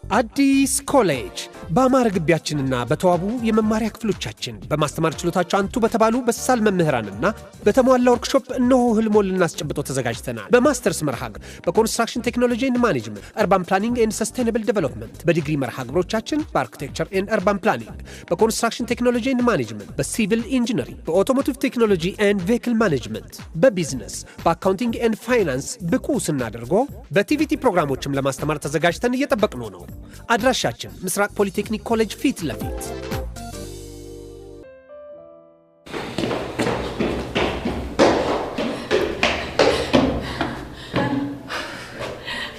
አዲስ ኮሌጅ በአማረ ግቢያችንና በተዋቡ የመማሪያ ክፍሎቻችን በማስተማር ችሎታቸው አንቱ በተባሉ በሳል መምህራንና በተሟላ ወርክሾፕ እነሆ ህልሞን ልናስጨብጦ ተዘጋጅተናል። በማስተርስ መርሃ ግብር በኮንስትራክሽን ቴክኖሎጂ ኤንድ ማኔጅመንት፣ አርባን ፕላኒንግ ኤንድ ሰስቴይነብል ዴቨሎፕመንት፣ በዲግሪ መርሃ ግብሮቻችን በአርኪቴክቸር ኤንድ አርባን ፕላኒንግ፣ በኮንስትራክሽን ቴክኖሎጂ ኤንድ ማኔጅመንት፣ በሲቪል ኢንጂነሪንግ፣ በኦቶሞቲቭ ቴክኖሎጂ ኤንድ ቬሂክል ማኔጅመንት፣ በቢዝነስ፣ በአካውንቲንግ ኤንድ ፋይናንስ ብቁ ስናደርጎ በቲቪቲ ፕሮግራሞችም ለማስተማር ተዘጋጅተን እየጠበቅነው ነው። አድራሻችን ምስራቅ ፖሊቴክኒክ ኮሌጅ ፊት ለፊት።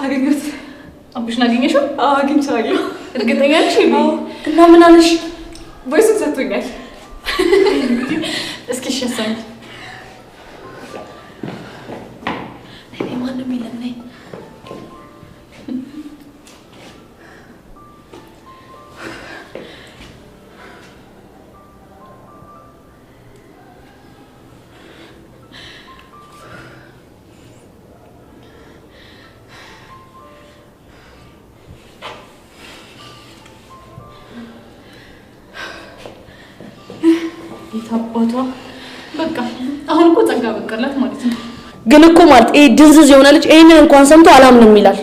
አገኘሁት። አብሽን አገኘሽው? አዎ አግኝቻለሁ። እርግጠኛ ነሽ? እና ምን አለሽ? ቮይሱን ሰጥቶኛል። እስኪ ሸሳኝ። እኔ ማንም የለም ነኝ። ታባቷ በቃ አሁን እኮ ጸጋ በቀላት ማለት ነው። ግን እኮ ማለት ድንዝዝ የሆነ ልጅ ይሄንን እንኳን ሰምቶ አላምንም ይላል።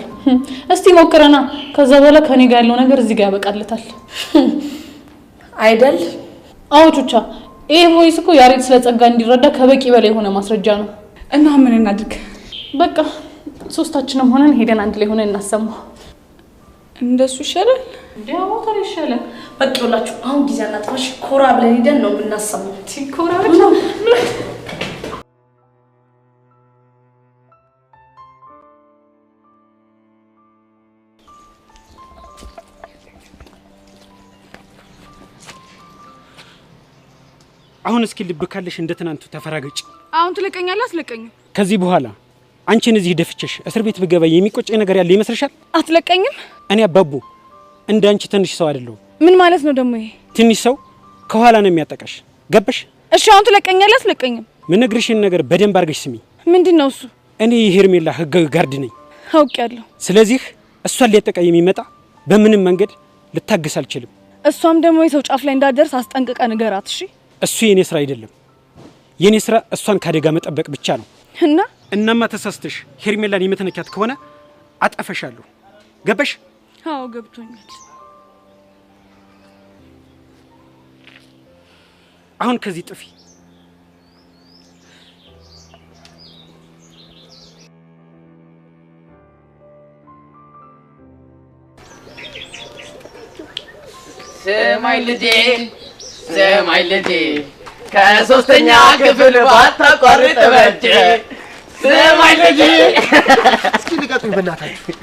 እስቲ ሞክረና ከዛ በኋላ ከኔ ጋር ያለው ነገር እዚህ ጋር ያበቃለታል አይደል? አዎ ቹቻ፣ ይሄ ቮይስ እኮ ያሬድ ስለ ጸጋ እንዲረዳ ከበቂ በላይ የሆነ ማስረጃ ነው። እና ምን እናድርግ? በቃ ሶስታችንም ሆነን ሄደን አንድ ላይ ሆነን እናሰማው። እንደሱ ይሻላል። እንዴው ታዲያ ይሻላል። በቃ ይኸውላችሁ አሁን ጊዜ አናጥፋሽ፣ ኮራ ብለን ሄደን ነው የምናሰማው። ኮራ ብቻ አሁን እስኪ ልብ ካለሽ እንደ ትናንቱ ተፈራገጭ። አሁን ትለቀኛለህ? አትለቀኝም? ከዚህ በኋላ አንቺን እዚህ ደፍቼሽ እስር ቤት ብገባ የሚቆጨኝ ነገር ያለ ይመስልሻል? አትለቀኝም? እኔ አባቡ እንደ አንቺ ትንሽ ሰው አይደለሁም። ምን ማለት ነው ደግሞ ይሄ? ትንሽ ሰው ከኋላ ነው የሚያጠቃሽ። ገባሽ? እሺ አሁን ትለቀኛለህ? አትለቀኝም? ምን ነግርሽን ነገር በደንብ አድርገሽ ስሚ። ምንድነው እሱ? እኔ የሄርሜላ ህጋዊ ጋርድ ነኝ። አውቄያለሁ። ስለዚህ እሷን ሊያጠቃ የሚመጣ በምንም መንገድ ልታገስ አልችልም። እሷም ደግሞ የሰው ጫፍ ላይ እንዳደርስ አስጠንቅቀ ንገራት። እሺ? እሱ የኔ ስራ አይደለም። የኔ ስራ እሷን ካደጋ መጠበቅ ብቻ ነው። እናማ ተሳስተሽ ሄርሜላን የምትነካት ከሆነ አጠፈሻለሁ። ገባሽ? አዎ ገብቶኛል። አሁን ከዚህ ጥፊ። ሰማይ ልጄ ከሶስተኛ ክፍል ባታቋርጥ በጀ። ሰማይ ልጄ እስኪ ንገጡኝ በእናታችሁ።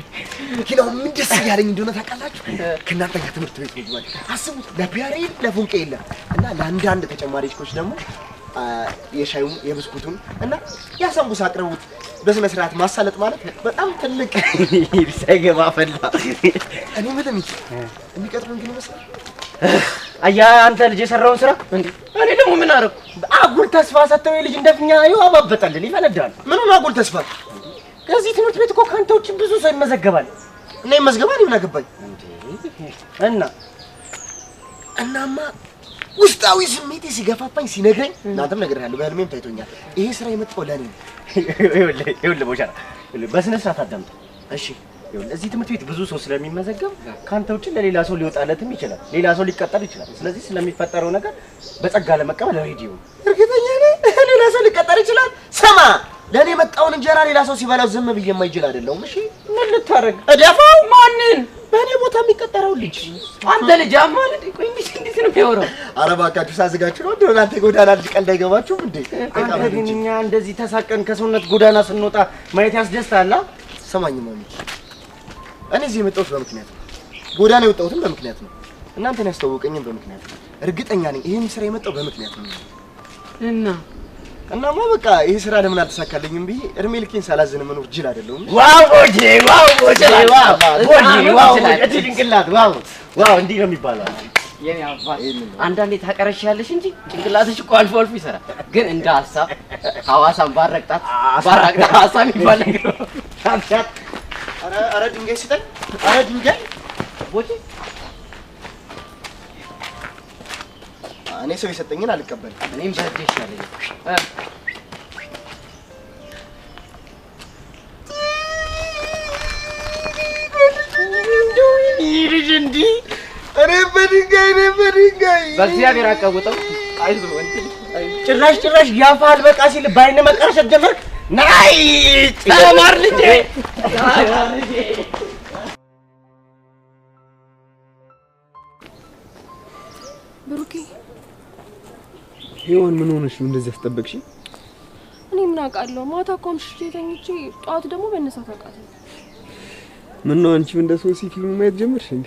ኪናው ምን ደስ እያለኝ እንደሆነ ታውቃላችሁ? ከእናንተ ጋር ትምህርት ቤት መግባት አስቡት። ለፒያሬ ለፎንቄ የለም እና ለአንዳንድ ተጨማሪ እሽኮች ደግሞ የሻዩን የብስኩቱን እና ያሰንቡስ አቅርቡት። በስነ ስርዓት ማሳለጥ ማለት በጣም ትልቅ ሳይገባ ፈላ። እኔ ምንም የሚቀጥሉን ግን ይመስላል። አያ አንተ ልጅ የሰራውን ስራ እንዴ? እኔ ደግሞ ምን አደረኩ? አጉል ተስፋ ሰጥተው ልጅ እንደፍኛ ይዋባበጣል፣ ይፈነዳል። ምኑን አጉል ተስፋ? ከዚህ ትምህርት ቤት እኮ ካንተ ውጭ ብዙ ሰው ይመዘገባል። እና ይመዝገባል። ምን አገባኝ እንዴ? እናማ ውስጣዊ ስሜቴ ሲገፋፋኝ ሲነግረኝ እናንተም ነግሬሃለሁ፣ በህልሜም ታይቶኛል። ይሄ ስራ የመጣው ለኔ ነው። ይኸውልህ ቦሻራ በስነ ስርዓት አዳምጥ እሺ? እዚህ ትምህርት ቤት ብዙ ሰው ስለሚመዘገብ ካንተ ውጭ ለሌላ ሰው ሊወጣለትም ይችላል፣ ሌላ ሰው ሊቀጠል ይችላል። ስለዚህ ስለሚፈጠረው ነገር በጸጋ ለመቀበል ሬዲዮ እርግጠኛ ነኝ ሌላ ሰው ሊቀጠል ይችላል። ሰማ ለኔ የመጣውን እንጀራ ሌላ ሰው ሲበላው ዝም ብዬ የማይችል አይደለም። እሺ ምን ልታረግ? እደፋው። ማንን? በእኔ ቦታ የሚቀጠረው ልጅ አንተ ልጅ አማልጥ። ቆይ እንዴት ነው የሚያወራው? ኧረ እባካችሁ ሳዝጋችሁ ነው። እንደው እናንተ ጎዳና ልጅ ቀልድ አይገባችሁም እንዴ? አንተ ግን እኛ እንደዚህ ተሳቀን ከሰውነት ጎዳና ስንወጣ ማየት ያስደስታል። ሰማኝ ማሚ፣ እኔ እዚህ የመጣሁት በምክንያት ነው። ጎዳና የወጣሁትም በምክንያት ነው። እናንተን ያስተዋወቀኝም በምክንያት ነው። እርግጠኛ ነኝ ይሄን ስራ የመጣው በምክንያት ነው። እናማ በቃ ይሄ ስራ ለምን አልተሳካልኝም ብዬ እድሜ ልኬን ሳላዝን መኖር ጅል አይደለሁም። ዋው ቦጂ ጭንቅላት ዋው እንዲህ ነው የሚባለው። የኔ አባት አንዳንዴ ታቀረሻለሽ እንጂ ጭንቅላትሽ እኮ አልፎ አልፎ ይሰራል። ግን እንደ ሐሳብ ሐዋሳን ባረቅጣት ሐሳብ ይባላል። ኧረ ድንጋይ ስጠኝ። ኧረ ድንጋይ ሰው የሰጠኝን አልቀበልም። እኔም በእጄ ይሻለኝ። ይልጅ እንዲ እኔ በድንጋይ በእግዚአብሔር አቀውጠው። አይዞህ እንትን ጭራሽ ያፋል በቃ ሲል ባይነ መቀርሸት ጀመርክ። ናይ ተማር ልጄ ብሩኬ ሄዋን ምን ሆነሽ ነው እንደዚህ አስጠበቅሽ? እኔ ምን አውቃለሁ? ማታ እኮ አምሽቼ ተኝቼ ጠዋት ደግሞ መነሳት አቃተኝ። ምን ነው አንቺ እንደ ሶሲ ፊልም ማየት ጀመርሽ እንዴ?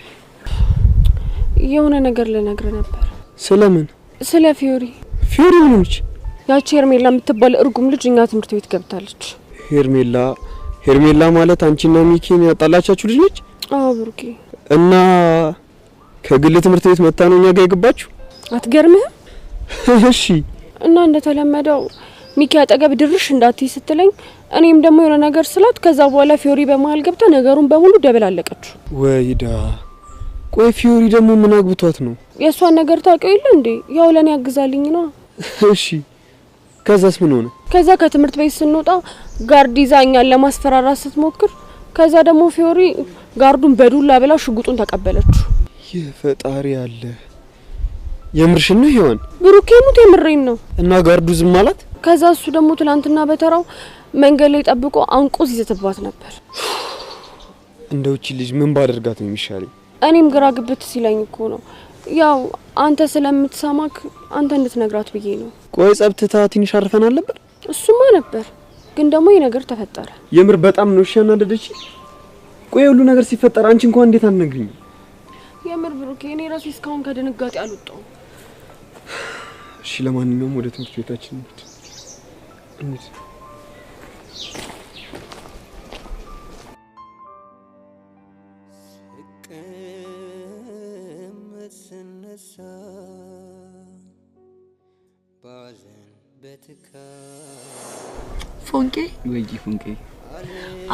የሆነ ነገር ልነግርህ ነበር። ስለምን? ስለ ፊዮሪ ምን ነች? ያቺ ሄርሜላ የምትባል እርጉም ልጅ እኛ ትምህርት ቤት ገብታለች። ሄርሜላ ማለት አንቺና ሚኪን ያጣላቻችሁ ልጅ ነች? አዎ ብሩኬ። እና ከግል ትምህርት ቤት መጣ ነው እኛ ጋር የገባችሁ? አትገርምህም? እሺ። እና እንደተለመደው ሚኪ አጠገብ ድርሽ እንዳትይ ስትለኝ እኔም ደግሞ የሆነ ነገር ስላት ከዛ በኋላ ፊዮሪ በመሃል ገብታ ነገሩን በሙሉ ደበላለቀችው። ወይዳ ቆይ ፊዮሪ ደግሞ ምን አግብቷት ነው? የሷን ነገር ታውቀው የለ እንዴ? ያው ለኔ ያግዛልኝ ነው። እሺ ከዛስ ምን ሆነ? ከዛ ከትምህርት ቤት ስንወጣ ጋርድ ይዛ እኛን ለማስፈራራት ስትሞክር ከዛ ደግሞ ፊዮሪ ጋርዱን በዱላ ብላ ሽጉጡን ተቀበለችው። የፈጣሪ አለ። የምርሽን ነው ሄዋን? ብሩኬ ሙት የምሬን ነው። እና ጋርዱ ዝም ማለት? ከዛ እሱ ደግሞ ትላንትና በተራው መንገድ ላይ ጠብቆ አንቆ ሲዘትባት ነበር። እንደውቺ ልጅ ምን ባደርጋት ነው የሚሻለኝ? እኔም ግራ ግብት ሲለኝ እኮ ነው ያው አንተ ስለምትሰማክ አንተ እንድትነግራት ብዬ ነው። ቆይ ጸብትታ ትንሽ አርፈን አለበት? እሱማ ነበር ግን ደግሞ ይሄ ነገር ተፈጠረ። የምር በጣም ነው ያናደደች። ቆይ ሁሉ ነገር ሲፈጠር አንቺ እንኳን እንዴት አትነግሪኝ? የምር ብሩኬ እኔ ራሴ እስካሁን ከድንጋጤ አልወጣሁም። እሺ ለማንኛውም ወደ ትምህርት ቤታችን እንሂድ። ፎንቄ ፎንቄ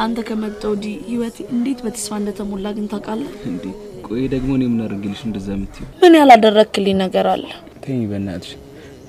አንተ ከመጣው ዲ ህይወት እንዴት በተስፋ እንደተሞላ ግን ታውቃለህ እንዴ? ቆይ ደግሞ እኔ ምን አደርግልሽ እንደዛ የምትይው? ምን ያላደረክልኝ ነገር አለ? ተይ በእናትሽ።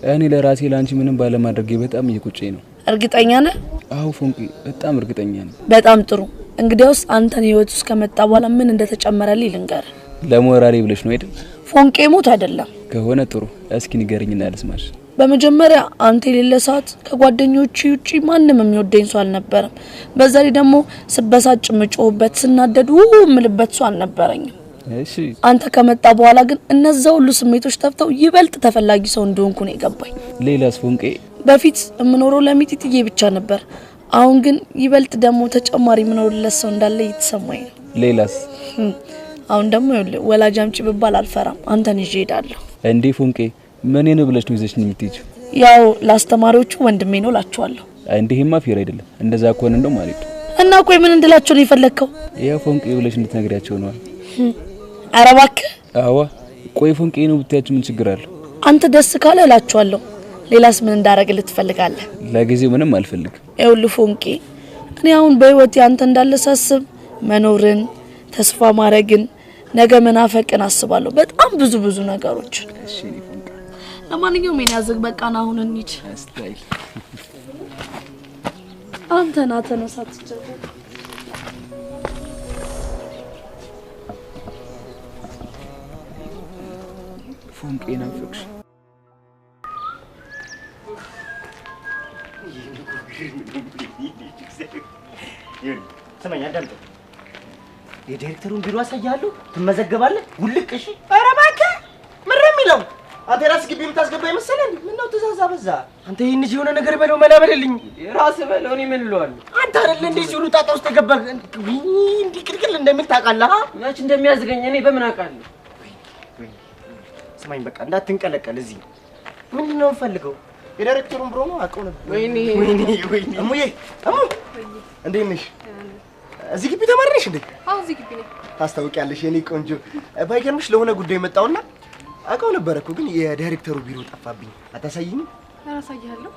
እኔ ለራሴ ላንቺ ምንም ባለማድረጌ በጣም እየቆጨኝ ነው። እርግጠኛ ነህ? አዎ ፎንቄ በጣም እርግጠኛ ነኝ። በጣም ጥሩ። እንግዲያውስ አንተን ህይወት ውስጥ ከመጣ በኋላ ምን እንደተጨመረልኝ ልንገር። ለሞራሌ ብለሽ ነው አይደል? ፎንቄ ሞት አይደለም ከሆነ ጥሩ። እስኪ ንገሪኝና ልስማሽ። በመጀመሪያ አንተ የሌለ ሰዓት ከጓደኞቼ ውጪ ማንንም የሚወደኝ ሰው አልነበረም። በዛ ላይ ደግሞ ስበሳጭ ምጮህበት ስናደድ ምልበት ሰው አልነበረኝም። እሺ አንተ ከመጣ በኋላ ግን እነዛ ሁሉ ስሜቶች ጠፍተው ይበልጥ ተፈላጊ ሰው እንደሆንኩ ነው የገባኝ። ሌላስ ፎንቄ? በፊት የምኖረው ለሚጢጥዬ ብቻ ነበር። አሁን ግን ይበልጥ ደግሞ ተጨማሪ የምኖርለት ሰው እንዳለ እየተሰማኝ ነው። ሌላስ? አሁን ደግሞ ወላጅ አምጪ ብባል አልፈራም። አንተን ይዤ እሄዳለሁ። እንዴ ፎንቄ ምን ነው ብለሽ ነው ይዘሽ የምትሄጂው? ያው ለአስተማሪዎቹ ወንድሜ ነው ላችኋለሁ። እንዴማ ፌር አይደለም። እንደዛ ከሆነ እንደው ማለት እና ቆይ ምን እንድላቸው ነው የፈለከው? ያው ፎንቄ ብለሽ እንድትነግሪያቸው ነው። ኧረ እባክህ። አዋ ቆይ ፎንቄ ነው ብታያችሁ ምን ችግር አለው? አንተ ደስ ካለ እላችኋለሁ። ሌላስ ምን እንዳረግልህ ትፈልጋለህ? ለጊዜው ምንም አልፈልግም። ይኸውልህ ፎንቄ እኔ አሁን በህይወት ያንተ እንዳለ ሳስብ መኖርን፣ ተስፋ ማድረግን፣ ነገ መናፈቅን አስባለሁ። በጣም ብዙ ነገሮች። እሺ ፎንቄ ለማንኛውም ምን ያዝግ በቃ ና አሁን እንሂድ። አስታይ አንተ ና ተነሳት ጀምር። ፎንቄ ናፍቅሽ? ስማኝ አዳምጥ። የዳይሬክተሩን ቢሮ አሳያለሁ፣ ትመዘገባለህ። ጉልቅ እሺ። ኧረ እባክህ ምን የሚለው አንተ ራስህ ግቢ የምታስገባ ይመስልህ? ምን ነው ትእዛዝ አበዛ? አንተ ይሄን ልጅ የሆነ ነገር በለው መላ በልልኝ። ራስህ በለው። እኔ ምን እለዋለሁ? አንተ አይደል እንዴ ሲሉ ጣጣ ውስጥ የገባህ እንዲህ ቅልቅል እንደሚል ታውቃለህ? መች እንደሚያዝገኝ እኔ በምን አውቃለሁ? ስማኝ በቃ እንዳትንቀለቀል። እዚህ ምንድን ነው የምፈልገው? የዳይሬክተሩን ቢሮ ነው አውቀው ነበር። ወይኔ እሙዬ እንዴት ነሽ? እዚህ ግቢ ተማሪ ነሽ እንዴ? አዎ እዚህ ግቢ ነኝ። ታስታውቂያለሽ የኔ ቆንጆ። ባይገርምሽ ለሆነ ጉዳይ መጣውና አውቀው ነበር እኮ ግን የዳይሬክተሩ ቢሮ ጠፋብኝ። አታሳይኝ? አሳይሃለሁ።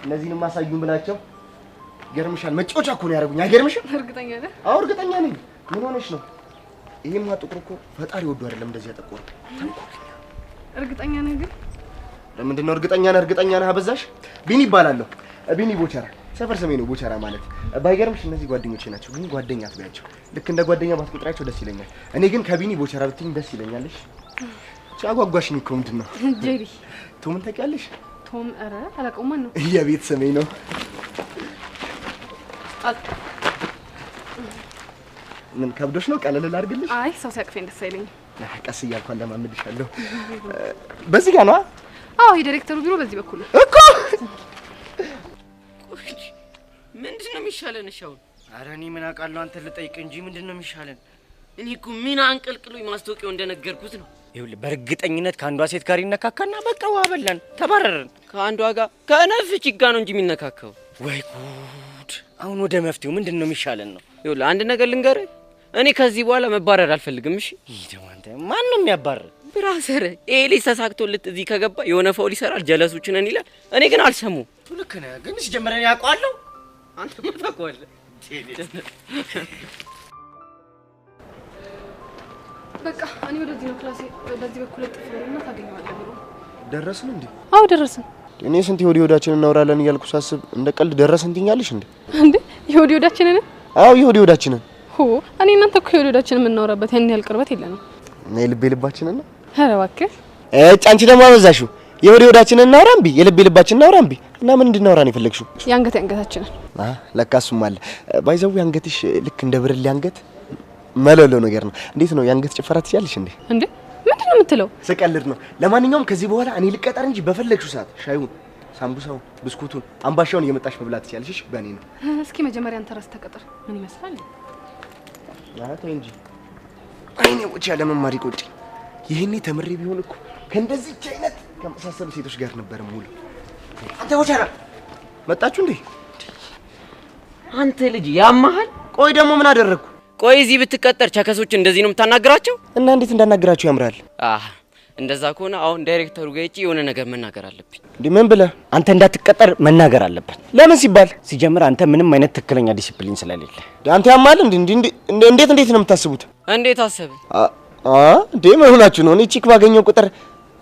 እነዚህንም ማሳዩን ብላቸው ገርምሻል። መጫወቻ እኮ ነው ያደርጉኝ። አይገርምሽም? እርግጠኛ ነህ? አዎ እርግጠኛ ነኝ። ምን ሆነሽ ነው? ይሄማ ጥቁር እኮ ፈጣሪ ወዶ አይደለም እንደዚህ ያጠቆረው። እርግጠኛ ነህ ግን? ለምንድን ነው እርግጠኛ ነህ አበዛሽ? ቢኒ ይባላለሁ። ቢኒ ቦቸራ ሰፈር ስሜ ነው ቦቸራ ማለት። ባይገርምሽ እነዚህ ጓደኞቼ ናቸው፣ ግን ጓደኛ አትበያቸው። ልክ እንደ ጓደኛ ባትቆጥራቸው ደስ ይለኛል። እኔ ግን ከቢኒ ቦቸራ ብትይኝ ደስ ይለኛልሽ። ቻጓጓሽኝ እኮ ምንድን ነው? ጄሪ ቶምን ታውቂያለሽ? ቶም ኧረ አላውቀውም። ማን ነው? የቤት ስሜ ነው። ምን ከብዶሽ ነው? ቀለል ላድርግልሽ? አይ ሰው ሲያቅፈኝ ደስ አይለኝም። ቀስ እያልኩ ለማመድሻለሁ። በዚህ ጋር ነው? አዎ የዳይሬክተሩ ቢሮ በዚህ በኩል ነው እኮ። ምንድነው የሚሻለን? ሻው አረ እኔ ምን አውቃለሁ? አንተ ልጠይቅ እንጂ ምንድነው የሚሻለን? እኔ እኮ ምን አንቀልቅሎኝ ማስታወቂያው እንደነገርኩት ነው። ይኸውልህ በእርግጠኝነት ከአንዷ ሴት ጋር ይነካካና በቃ ዋበላን ተባረረን። ከአንዷ ጋር ከነፍች ጋር ነው እንጂ የሚነካካው። ወይ ጉድ! አሁን ወደ መፍትሄው ምንድነው የሚሻለን ነው? ይኸውልህ አንድ ነገር ልንገርህ፣ እኔ ከዚህ በኋላ መባረር አልፈልግም። እሺ ይሄው አንተ ማን ነው የሚያባረር? ብራዘር ኤሊስ ተሳክቶልት እዚህ ከገባ የሆነ ፈውል ይሰራል፣ ጀለሶች ነን ይላል። እኔ ግን አልሰሙም። ልክ ነህ፣ ግን ሲጀመረን ያውቀዋለሁ። አንተ ማታውቀዋለህ። በቃ እኔ ወደዚህ ነው ክላሴ። በዚህ በኩል ጥፍልና ታገኘዋለህ ብሎ ደረስን እንዴ? አዎ ደረስን። እኔ ስንት የወዲወዳችን እናወራለን እያልኩ ሳስብ እንደ ቀልድ ደረስን ትኛለሽ እንዴ? እንዴ የወዲወዳችንን? አዎ የወዲወዳችንን። ሆ እኔ እናንተ እኮ የወዲወዳችንን የምናወራበት ያን ያህል ቅርበት የለንም። እና የልቤ ልባችንን ነው። ኧረ እባክህ አንቺ ደግሞ አበዛሽው። የወዲወዳችንን እናውራ እምቢ፣ የልቤ ልባችንን እናውራ እምቢ። እና ምን እንድናወራ ነው የፈለግሽው? የአንገታችንን። ለካ እሱም አለ። ባይዘው አንገትሽ ልክ እንደ ብርሌ አንገት መለሎ ነገር ነው። እንዴት ነው የአንገት ጭፈራ ትችያለሽ እንዴ? እንዴ ምንድነው የምትለው? ስቀልድ ነው። ለማንኛውም ከዚህ በኋላ እኔ ልቀጠር እንጂ በፈለግሽው ሰዓት ሻዩን፣ ሳምቡሳውን፣ ብስኩቱን፣ አምባሻውን እየመጣሽ መብላት ትችያለሽ። በእኔ ነው። እስኪ መጀመሪያ አንተ ራስህ ተቀጠር። ምን ይመስላል? ተይ እንጂ አይኔ ወጪ ለመማር ይቆጭ። ይሄኔ ተምሬ ቢሆን እኮ ከእንደዚህ አይነት ከመሳሰሉ ሴቶች ጋር ነበር ሙሉ። አንተ ወቻራ መጣችሁ እንዴ? አንተ ልጅ ያማሃል። ቆይ ደግሞ ምን አደረግኩ? ቆይ እዚህ ብትቀጠር ቸከሶች እንደዚህ ነው የምታናግራቸው? እና እንዴት እንዳናግራቸው ያምራል? እንደዛ ከሆነ አሁን ዳይሬክተሩ ጋር እጪ የሆነ ነገር መናገር አለብኝ። እንዴ ምን ብለህ? አንተ እንዳትቀጠር መናገር አለበት። ለምን ሲባል? ሲጀምር አንተ ምንም አይነት ትክክለኛ ዲሲፕሊን ስለሌለ። አንተ ያማል እንዴ? እንዴት ነው የምታስቡት? እንዴት አሰብ? እንዴ ምን ሆናችሁ ነው? እኔ ቺክ ባገኘው ቁጥር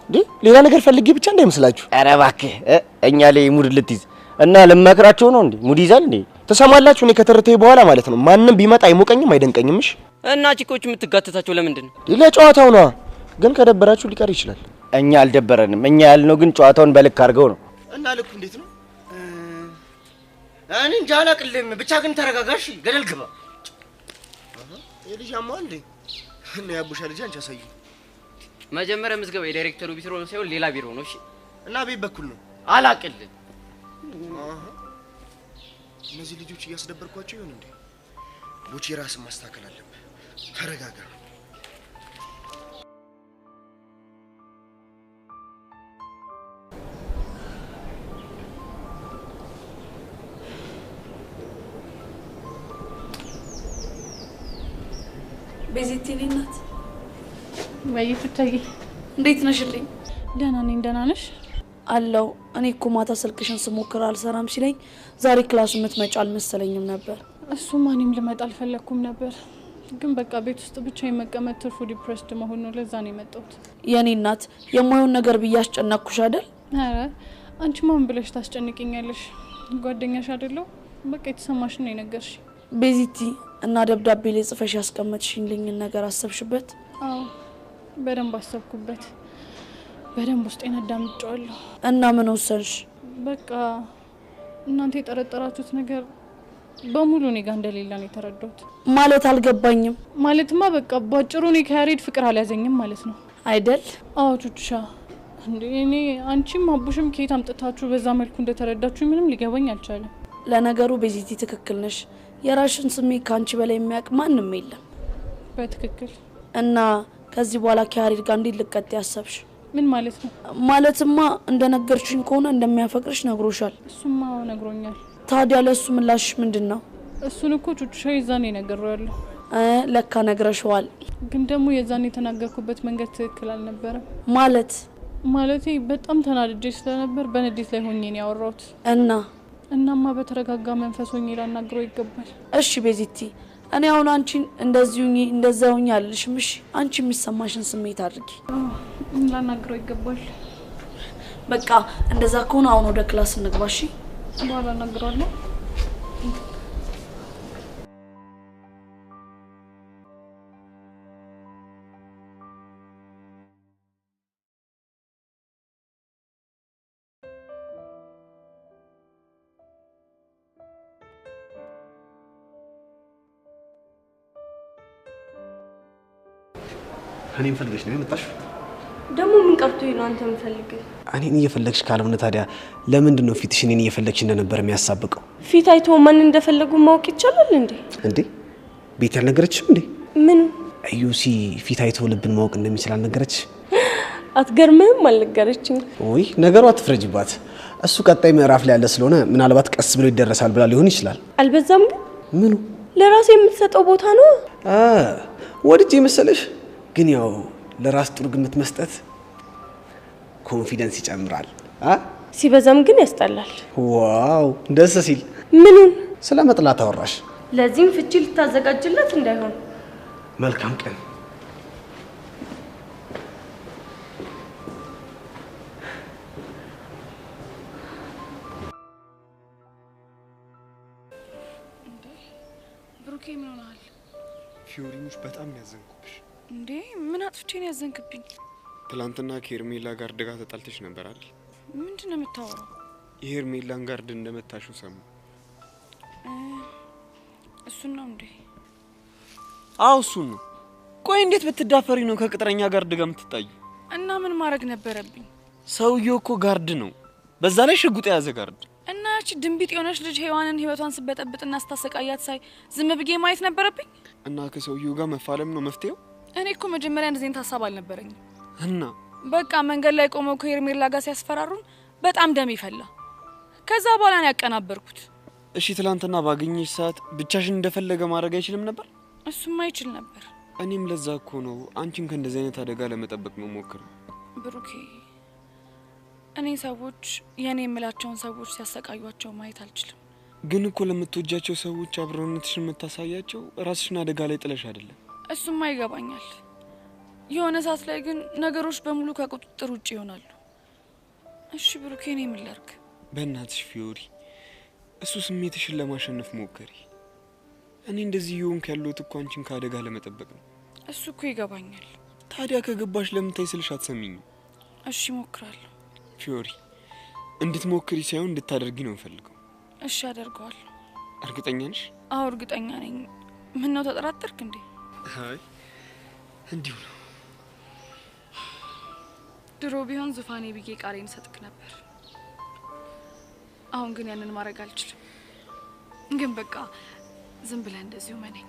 እንዴ ሌላ ነገር ፈልጌ ብቻ እንዳይመስላችሁ። ኧረ እባክህ እኛ ላይ ሙድ ልትይዝ እና ልመክራቸው ነው እንዴ? ሙድ ይዛል እንዴ? ተሰማላችሁ? እኔ ከተረተይ በኋላ ማለት ነው ማንንም ቢመጣ አይሞቀኝም አይደንቀኝም። እሺ እና ቺኮች የምትጋተታቸው ለምንድን ነው? ለጨዋታው ነው። ግን ከደበራችሁ ሊቀር ይችላል። እኛ አልደበረንም። እኛ ያልነው ግን ጨዋታውን በልክ አድርገው ነው። እና ልኩ እንዴት ነው? እኔ እንጃ አላቅልም። ብቻ ግን ተረጋጋሽ፣ ገደል ግባ። የልጅ አማ እንዴ እና ያቡሻ ልጅ አንቺ አሳዩ። መጀመሪያ ምዝገባ የዳይሬክተሩ ቢሮ ነው ሳይሆን ሌላ ቢሮ ነው። እሺ እና ቤት በኩል ነው። አላቅልም። እነዚህ ልጆች እያስደበርኳቸው ይሆን እንዴ? ቦቼ ራስን ማስተካከል አለብህ። ተረጋጋ። ቤዚቲ ናት። ወይፍታዬ እንዴት ነሽልኝ? ደህና ነኝ። ደህና ነሽ? አለው። እኔ እኮ ማታ ስልክሽን ስሞክር አልሰራም ሲለኝ ዛሬ ክላስ የምትመጪ አልመሰለኝም ነበር። እሱማ እኔም ልመጣ አልፈለኩም ነበር፣ ግን በቃ ቤት ውስጥ ብቻ የመቀመጥ ትርፉ ዲፕሬስድ መሆን ነው። ለዛ ነው የመጣሁት። የኔ እናት የማይሆን ነገር ብያስጨነቅኩሽ አይደል? ኧረ አንቺ ማን ብለሽ ታስጨንቅኛለሽ? ጓደኛሽ አይደለሁ? በቃ የተሰማሽን ነው የነገርሽ። ቤዚቲ እና ደብዳቤ ላይ ጽፈሽ ያስቀመጥሽልኝን ነገር አሰብሽበት? አዎ በደንብ አሰብኩበት። በደንብ ውስጤን አዳምጫለሁ። እና ምን ወሰንሽ? በቃ እናንተ የጠረጠራችሁት ነገር በሙሉ እኔ ጋር እንደሌለ ነው የተረዳሁት። ማለት አልገባኝም። ማለትማ በቃ ባጭሩ እኔ ከያሬድ ፍቅር አልያዘኝም ማለት ነው አይደል? አዎ ቹቹሻ፣ እንዴ እኔ አንቺም አቡሽም ከየት አምጥታችሁ በዛ መልኩ እንደተረዳችሁ ምንም ሊገባኝ አልቻለም። ለነገሩ ቤዚቲ ትክክል ነሽ። የራሽን ስሜት ካንቺ በላይ የሚያውቅ ማንም የለም። በትክክል። እና ከዚህ በኋላ ከያሬድ ጋር እንዴት ልቀጥ ያሰብሽ? ምን ማለት ነው? ማለትማ እንደነገርሽኝ ከሆነ እንደሚያፈቅርሽ ነግሮሻል። እሱማ ነግሮኛል። ታዲያ ለሱ ምላሽ ምንድነው? እሱን እኮ ቹቹሻ የዛኔ ነገረዋለሁ። ለካ ነግረሽዋል። ግን ደግሞ የዛኔ የተናገርኩበት መንገድ ትክክል አልነበረም። ማለቴ በጣም ተናድጄ ስለነበር በንዴት ላይ ሆኜ ነው ያወራሁት። እናማ በተረጋጋ መንፈስ ሆኜ ላናግረው ይገባል። እሺ ቤዚቲ፣ እኔ አሁን አንቺን እንደዛውኝ አልልሽም። እሺ አንቺ የሚሰማሽን ስሜት አድርጊ። ላናግረው ይገባል። በቃ እንደዛ ከሆነ አሁን ወደ ክላስ እንግባ። እሺ በኋላ እናግረዋለሁ። እኔን ፈልገሽ ነው የመጣሽው? ደግሞ ምን ቀርቶኝ ነው አንተ የምፈልገው? እኔን እየፈለግሽ ካልሆነ ታዲያ ለምንድን ነው ፊትሽ እኔን እየፈለግሽ እንደነበር የሚያሳብቀው? ፊት አይቶ ማን እንደፈለጉ ማወቅ ይቻላል እንዴ? እንዴ ቤት ያልነገረችም እንዴ? ምን እዩሲ ፊት አይቶ ልብን ማወቅ እንደሚችል አልነገረች? አትገርምህም? አልነገረችኝ። ወይ ነገሩ አትፍረጅባት። እሱ ቀጣይ ምዕራፍ ላይ ያለ ስለሆነ ምናልባት ቀስ ብሎ ይደረሳል ብላ ሊሆን ይችላል። አልበዛም ግን? ምኑ ለራሴ የምትሰጠው ቦታ ነው? ወድጄ መሰለሽ? ግን ያው ለራስ ጥሩ ግምት መስጠት ኮንፊደንስ ይጨምራል። ሲበዛም ግን ያስጠላል። ዋው ደስ ሲል። ምኑን? ስለ መጥላት አወራሽ? ለዚህም ፍቺ ልታዘጋጅለት እንዳይሆን። መልካም ቀን። ብሩኬ ምን ሆነሃል? ፊዮሪሙሽ በጣም ያዘንኩብሽ። እንዴ ምን አጥፍቼ ነው ያዘንክብኝ? ትላንትና ከሄርሜላ ጋር ደጋ ተጣልተሽ ነበር አይደል? ምንድነው የምታወራው? የሄርሜላን ጋርድ እንደመታሽው ሰሙ። እሱን ነው እንዴ? አው እሱን ነው። ቆይ እንዴት ብትዳፈሪ ነው ከቅጥረኛ ጋርድ ጋር የምትጣዩ? እና ምን ማድረግ ነበረብኝ? ሰውየው እኮ ጋርድ ነው፣ በዛ ላይ ሽጉጥ የያዘ ጋርድ። እና እቺ ድንቢጥ የሆነች ልጅ ሔዋንን ህይወቷን ስበጠብጥና ስታሰቃያት ሳይ ዝም ብዬ ማየት ነበረብኝ? እና ከሰውየው ጋር መፋለም ነው መፍትሄው? እኔ እኮ መጀመሪያ እንደዚህ አይነት ሀሳብ አልነበረኝም። እና በቃ መንገድ ላይ ቆመው ከሄርሜላ ጋር ሲያስፈራሩን በጣም ደም ይፈላ። ከዛ በኋላ ነው ያቀናበርኩት። እሺ ትላንትና ባገኘሽ ሰዓት ብቻሽን እንደፈለገ ማድረግ አይችልም ነበር? እሱም አይችል ነበር። እኔም ለዛ እኮ ነው አንቺን ከእንደዚህ አይነት አደጋ ለመጠበቅ መሞከር። ብሩኬ እኔ ሰዎች የኔ የምላቸውን ሰዎች ሲያሰቃዩቸው ማየት አልችልም። ግን እኮ ለምትወጃቸው ሰዎች አብሮነትሽን የምታሳያቸው ራስሽን አደጋ ላይ ጥለሽ አይደለም። እሱም አይገባኛል። የሆነ ሰዓት ላይ ግን ነገሮች በሙሉ ከቁጥጥር ውጭ ይሆናሉ። እሺ ብሩኬ እኔ ምን ላድርግ? በእናትሽ ፊዮሪ እሱ ስሜትሽን ለማሸነፍ ሞከሪ። እኔ እንደዚህ ይሆንክ ያለሁት እኮ አንቺን ከአደጋ ለመጠበቅ ነው። እሱ እኮ ይገባኛል። ታዲያ ከገባሽ ለምን ታይ ስልሽ አትሰሚኝም? እሺ ሞክራለሁ። ፊዮሪ እንድትሞክሪ ሳይሆን እንድታደርጊ ነው የምፈልገው። እሺ አደርገዋለሁ። እርግጠኛ ነሽ? አዎ እርግጠኛ ነኝ። ምን ነው ተጠራጠርክ እንዴ? አይ እንዲሁ ነው። ድሮ ቢሆን ዙፋኔ ብዬ ቃሌን ሰጥክ ነበር። አሁን ግን ያንን ማድረግ አልችልም። ግን በቃ ዝም ብለህ እንደዚሁ መነኝ።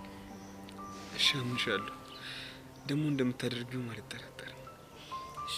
እሺ አምንሻለሁ። ደግሞ እንደምታደርጊው ማለት ጠራጠር። እሺ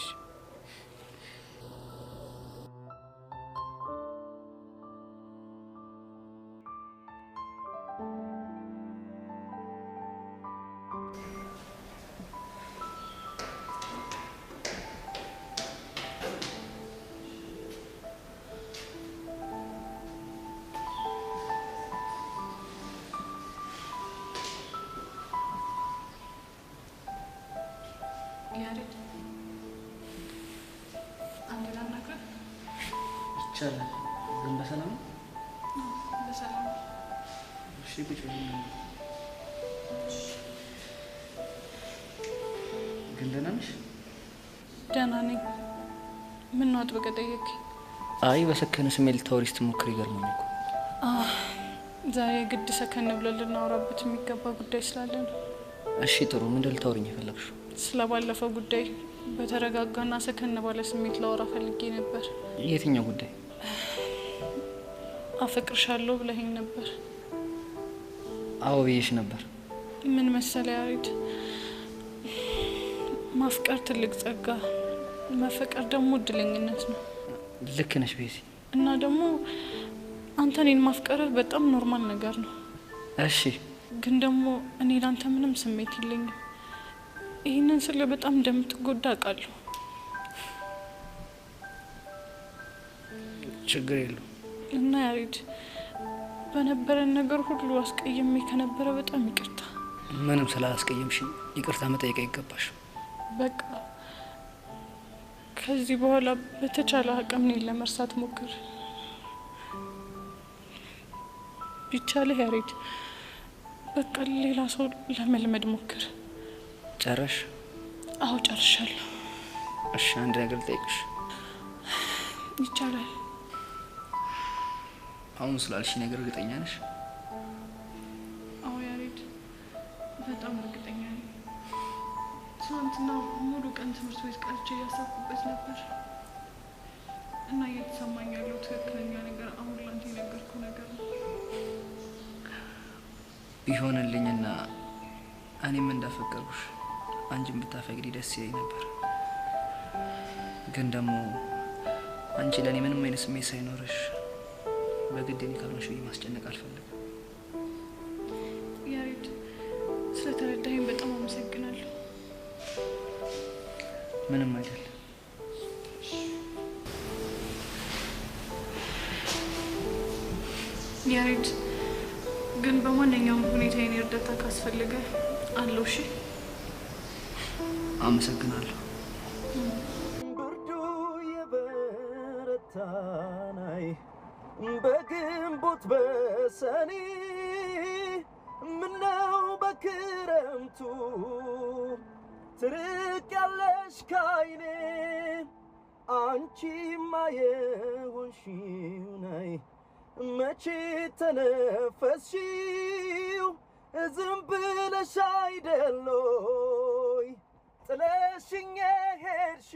ይቻላል። ግን በሰላም ነው? በሰላም ነው። እሺ ቁጭ በይ። ግን ደህና ነሽ? ደህና ነኝ። ምን ነው አጥብቀህ ጠየቅኝ? አይ በሰከነ ስሜት ልታወሪ ስትሞክሪ ይገርመኛል እኮ። ዛሬ ግድ ሰከን ብለን ልናወራበት የሚገባ ጉዳይ ስላለ ነው። እሺ ጥሩ። ምንድን ልታወሪኝ የፈለግሽው? ስለባለፈው ጉዳይ በተረጋጋና ሰከን ባለ ስሜት ላወራ ፈልጌ ነበር። የትኛው ጉዳይ? አፈቅርሻለሁ ብለኸኝ ነበር። አዎ ብዬሽ ነበር። ምን መሰለህ ያሬድ፣ ማፍቀር ትልቅ ጸጋ፣ መፈቀር ደግሞ እድለኝነት ነው። ልክ ነሽ ቤዚ። እና ደግሞ አንተ እኔን ማፍቀርህ በጣም ኖርማል ነገር ነው። እሺ ግን ደግሞ እኔ ላንተ ምንም ስሜት የለኝም። ይህንን ስለ በጣም እንደምትጎዳ አውቃለሁ። ችግር የለው። እና ያሬድ በነበረን ነገር ሁሉ አስቀየሜ ከነበረ በጣም ይቅርታ። ምንም ስላስቀየምሽ ይቅርታ መጠየቅ ይገባሽ። በቃ ከዚህ በኋላ በተቻለ አቅም እኔን ለመርሳት ሞክር። ቢቻልህ ያሬድ በቃ ሌላ ሰው ለመልመድ ሞክር። ጨረሽ? አዎ ጨርሻለሁ። እሺ አንድ ነገር ልጠይቅሽ። ይቻላል። አሁን ስላልሽ ነገር እርግጠኛ ነሽ? አዎ ያሬድ በጣም እርግጠኛ ነኝ። ትናንትና ሙሉ ቀን ትምህርት ቤት ቀርቼ እያሰብኩበት ነበር እና እየተሰማኝ ያለው ትክክለኛ ነገር አሁን ላንተ የነገርኩህ ነገር ነው። ቢሆንልኝና እኔም እንዳፈቀርኩሽ አንቺን ብታፈቅሪ ደስ ይለኝ ነበር። ግን ደግሞ አንቺ ለኔ ምንም አይነት ስሜት ሳይኖርሽ በግድ እኔ ካልሆንሽ ማስጨነቅ አልፈልግም። ያሬድ ስለተረዳኸኝ በጣም አመሰግናለሁ። ምንም አይደል። ያሬድ ግን በማንኛውም ሁኔታ የኔ እርዳታ ካስፈልገ አለው። እሺ አመሰግናለሁ። ብርዱ የበረታናይ በግንቦት በሰኔ ምነው በክረምቱ ትርቅ ያለሽ ካይኔ አንቺማ የሆንሽው ናይ መቼ ተነፈስሽው ዝም ብለሽ አይደሎይ ጥለሽኝ ሄድሽ።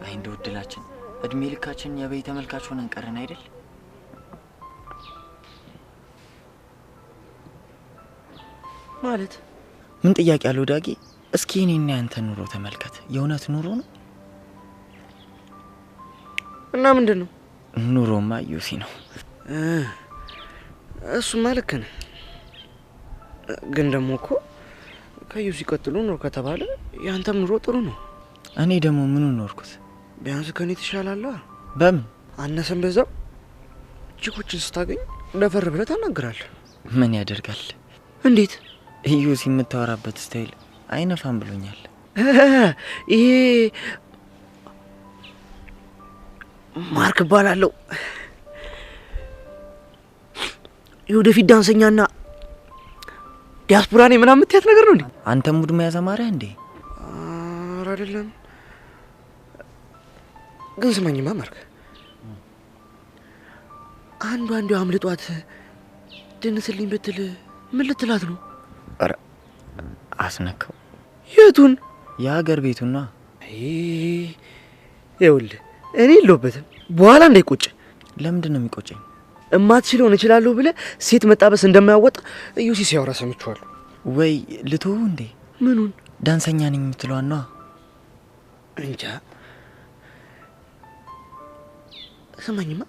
አይ እንደው እድላችን እድሜ ልካችን የበይ ተመልካች ሆነን ቀረን አይደል? ማለት ምን ጥያቄ አለው ዳጊ? እስኪ እኔና ያንተ ኑሮ ተመልከት። የእውነት ኑሮ ነው እና ምንድነው? ኑሮማ ዩሲ ነው። እሱማ ልክ ነህ። ግን ደግሞ እኮ ከዩሲ ቀጥሎ ኑሮ ከተባለ ያንተም ኑሮ ጥሩ ነው። እኔ ደግሞ ምን ኖርኩት? ቢያንስ ከኔ ትሻላለህ። በምን አነሰም በዛው ቺኮችን ስታገኝ ደፈር ብለህ ታናግራለህ። ምን ያደርጋል? እንዴት ዩሲ የምታወራበት ስታይል አይነፋም ብሎኛል። ይሄ ማርክ እባላለሁ። የወደፊት ዳንሰኛና ዲያስፖራ ነኝ ምናምን የምትያት ነገር ነው እንዴ? አንተ ሙድ መያዝ አማረህ እንዴ? ኧረ አይደለም። ግን ስማኝማ ማርክ፣ አንዱ አምልጧት ድንስልኝ ብትል ምን ልትላት ነው? ኧረ አስነካው። የቱን? የሀገር ቤቱና። ይኸውልህ እኔ የለሁበትም። በኋላ እንዳይቆጭ። ለምንድን ነው የሚቆጨኝ? እማትችለውን እችላለሁ ብለህ ሴት መጣበስ እንደማያወጣ ዩሲ ሲያወራ ሰምቼዋለሁ። ወይ ልተው እንዴ? ምኑን? ዳንሰኛ ነኝ የምትለዋን ነዋ። እንጃ። ስማኝማ